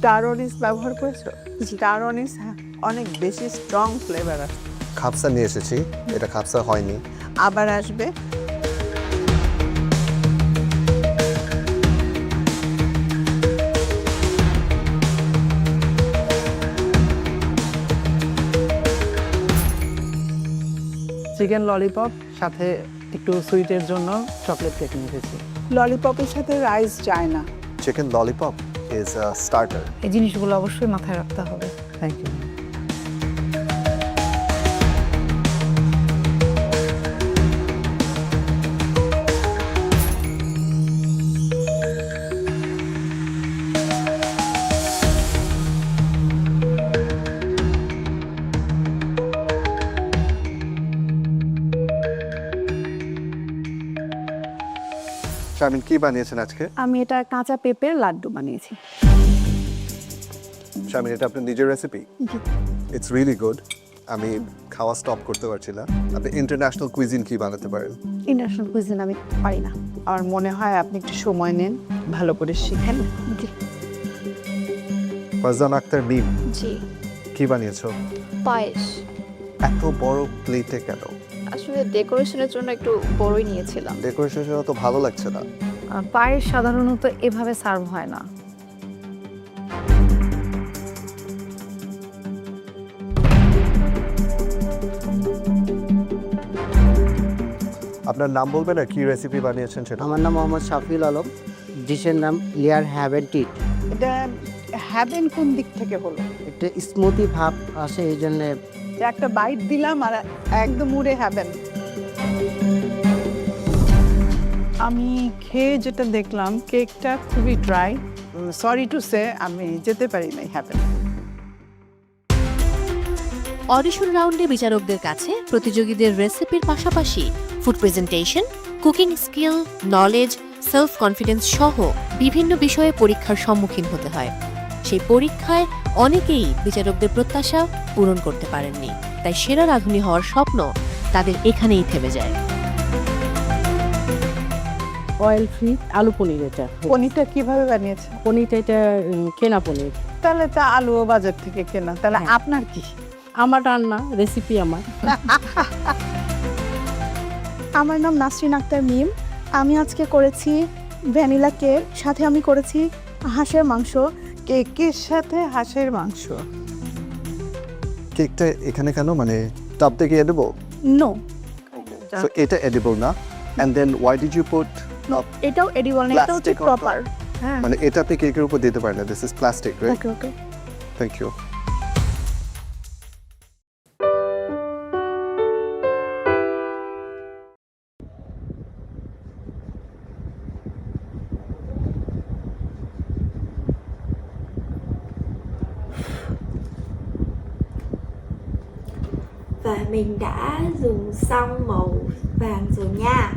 স্টার অনিস ব্যবহার করেছো? স্টার অনিস অনেক বেশি স্ট্রং ফ্লেভার আছে।
খাপসা নিয়ে এসেছি, এটা খাপসা হয়নি,
আবার আসবে।
চিকেন ললিপপ, সাথে একটু সুইটের জন্য চকলেট কেক নিয়ে এসেছি।
ললিপপের সাথে রাইস যায় না।
Chicken lollipop is a starter.
এই জিনিসগুলো অবশ্যই মাথায় রাখতে হবে।
Thank you.
শামিন, কি বানিয়েছেন আজকে?
আমি এটা কাঁচা পেঁপের লাড্ডু বানিয়েছি।
শামিন, এটা আপনার নিজের রেসিপি? It's really good. আমি খাওয়া স্টপ করতে পারছি না। আপনি ইন্টারন্যাশনাল কুইজিন কি বানাতে পারেন?
ইন্টারন্যাশনাল কুইজিন আমি পারি না।
আমার মনে হয় আপনি একটু সময় নেন, ভালো করে শিখেন।
জি
ফারজান আক্তার মিম,
জি।
কি বানিয়েছো?
পায়েস।
এত বড় প্লেটে কেন?
আসলে ডেকোরেশনের জন্য একটু বড়ই নিয়েছিলাম।
ডেকোরেশন তো ভালো লাগছে না।
পায়েস সাধারণত এভাবে সার্ভ হয় না।
আপনার নাম বলবেন আর কি রেসিপি বানিয়েছেন সেটা?
আমার নাম মোহাম্মদ শাফিউল আলম, ডিশের নাম লেয়ার হ্যাভেন টিট।
এটা হ্যাভেন কোন দিক থেকে হলো?
একটা স্মুথি ভাব আসে, এই জন্য
একটা বাইট দিলাম আর একদম উড়ে হ্যাভেন। আমি খেয়ে যেটা দেখলাম, কেকটা খুবই ড্রাই। সরি টু সে, আমি যেতে পারি নাই হ্যাভেন।
অডিশন রাউন্ডে বিচারকদের কাছে প্রতিযোগীদের রেসিপির পাশাপাশি food presentation, cooking skill, knowledge, self confidence সহ বিভিন্ন বিষয়ে পরীক্ষার সম্মুখীন হতে হয়। সেই পরীক্ষায় অনেকেই বিচারকদের প্রত্যাশা পূরণ করতে পারেননি, তাই সেরা রাঁধুনি হওয়ার স্বপ্ন তাদের এখানেই থেমে যায়।
অয়েল ফ্রি আলু পনির এটা।
পনিরটা কিভাবে বানিয়েছে?
পনিরটা এটা কেনা পনির।
তাহলে তো আলুও বাজার থেকে কেনা। তাহলে আপনার কি?
আমার রান্না, রেসিপি আমার।
আমার নাম নাসরিন আক্তার মিম। আমি আজকে করেছি ভ্যানিলা কেক, সাথে আমি করেছি হাঁসের মাংস।
কেকের সাথে হাঁসের মাংস।
কেকটা এখানে কেন, মানে টপ থেকে এডিবল?
নো,
সো এটা এডিবল না। And then why did you put?
এটাও এডিবল না, এটা হচ্ছে প্রপার। হ্যাঁ,
মানে এটা আপনি কেকের উপর দিতে পারেন না, this is plastic, right?
Okay okay.
Thank you.
Và mình đã dùng xong màu vàng rồi nha.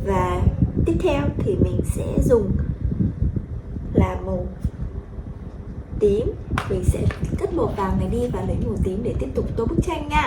Và tiếp theo thì mình sẽ dùng là màu tím. Mình sẽ cất màu vàng này đi và lấy màu tím để tiếp tục tô bức tranh nha.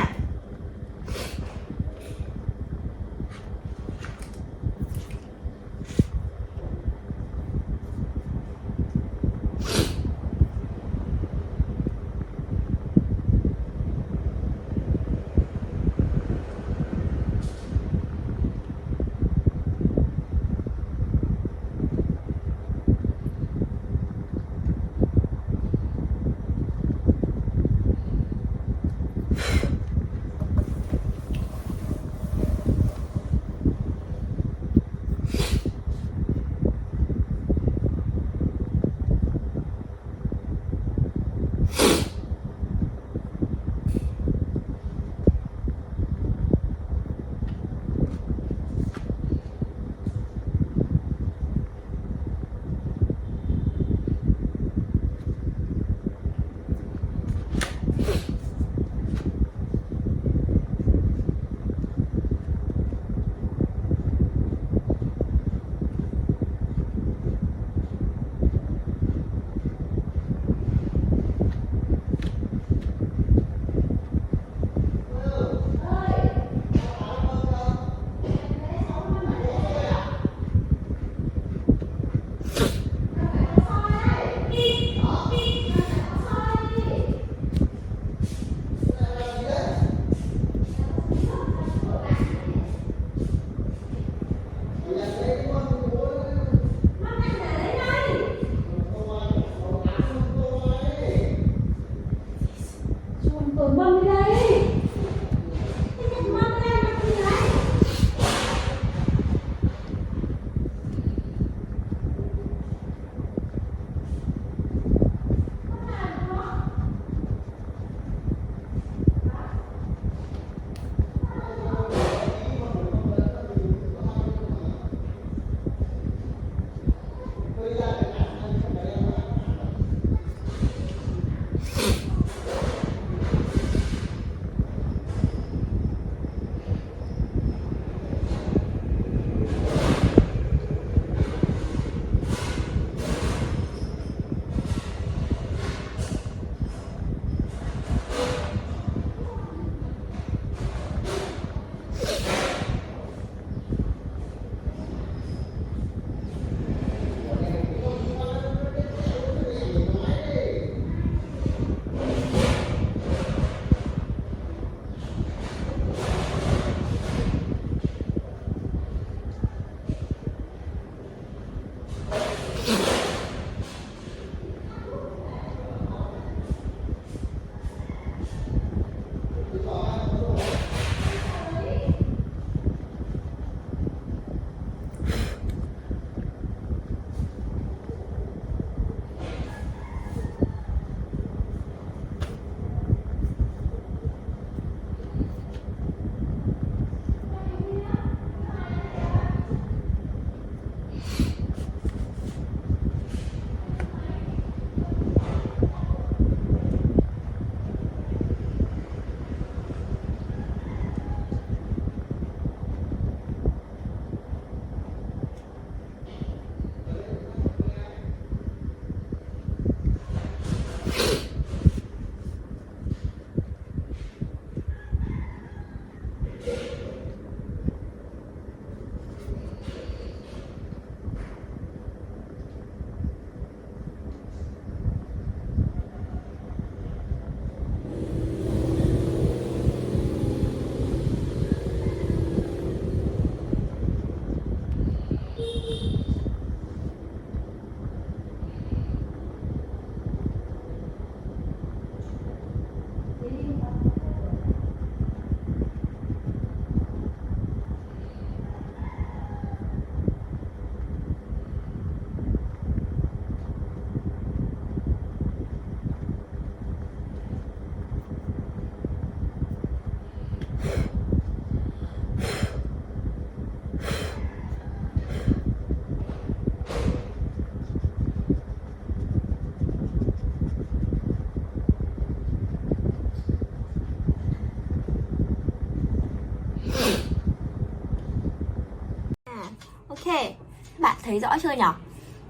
thấy rõ chưa nhở?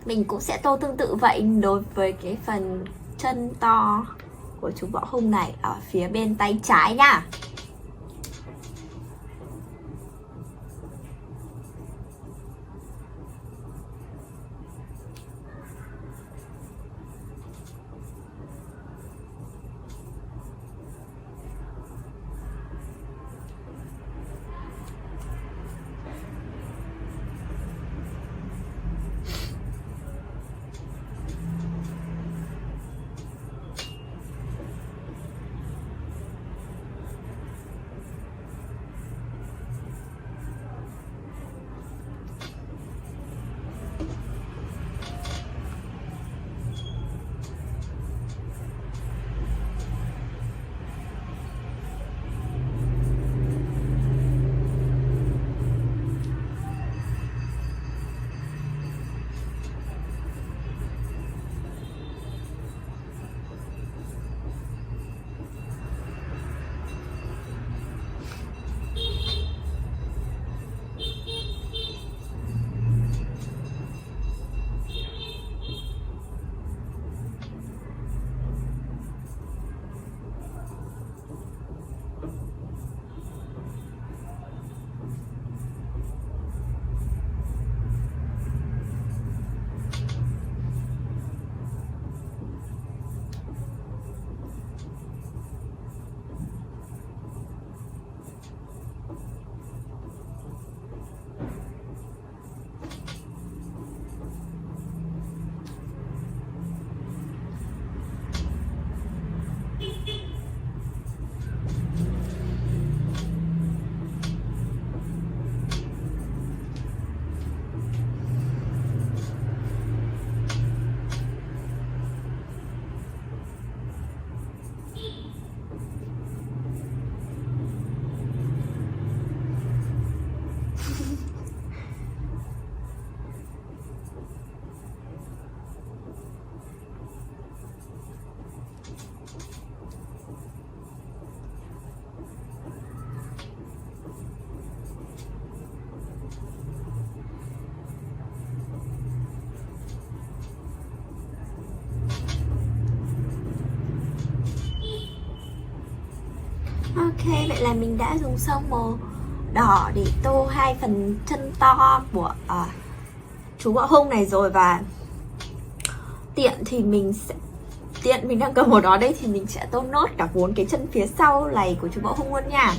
Mình cũng sẽ tô tương tự vậy đối với cái phần chân to của chú bọ hung này ở phía bên tay trái nha. Ok, vậy là mình đã dùng xong màu đỏ để tô hai phần chân to của chú bọ hung này rồi. Và tiện mình đang cầm màu đó đây thì mình sẽ tô nốt cả 4 cái chân phía sau này của chú bọ hung luôn nha.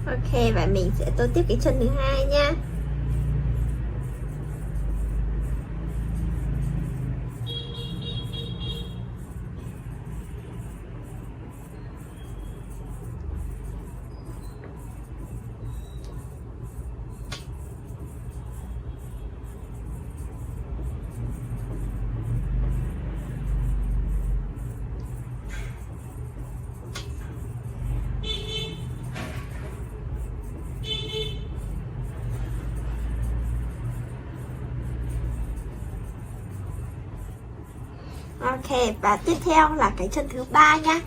Ok, và mình sẽ tô tiếp cái chân thứ hai nha. Ok, và tiếp theo là cái chân thứ ba nhá.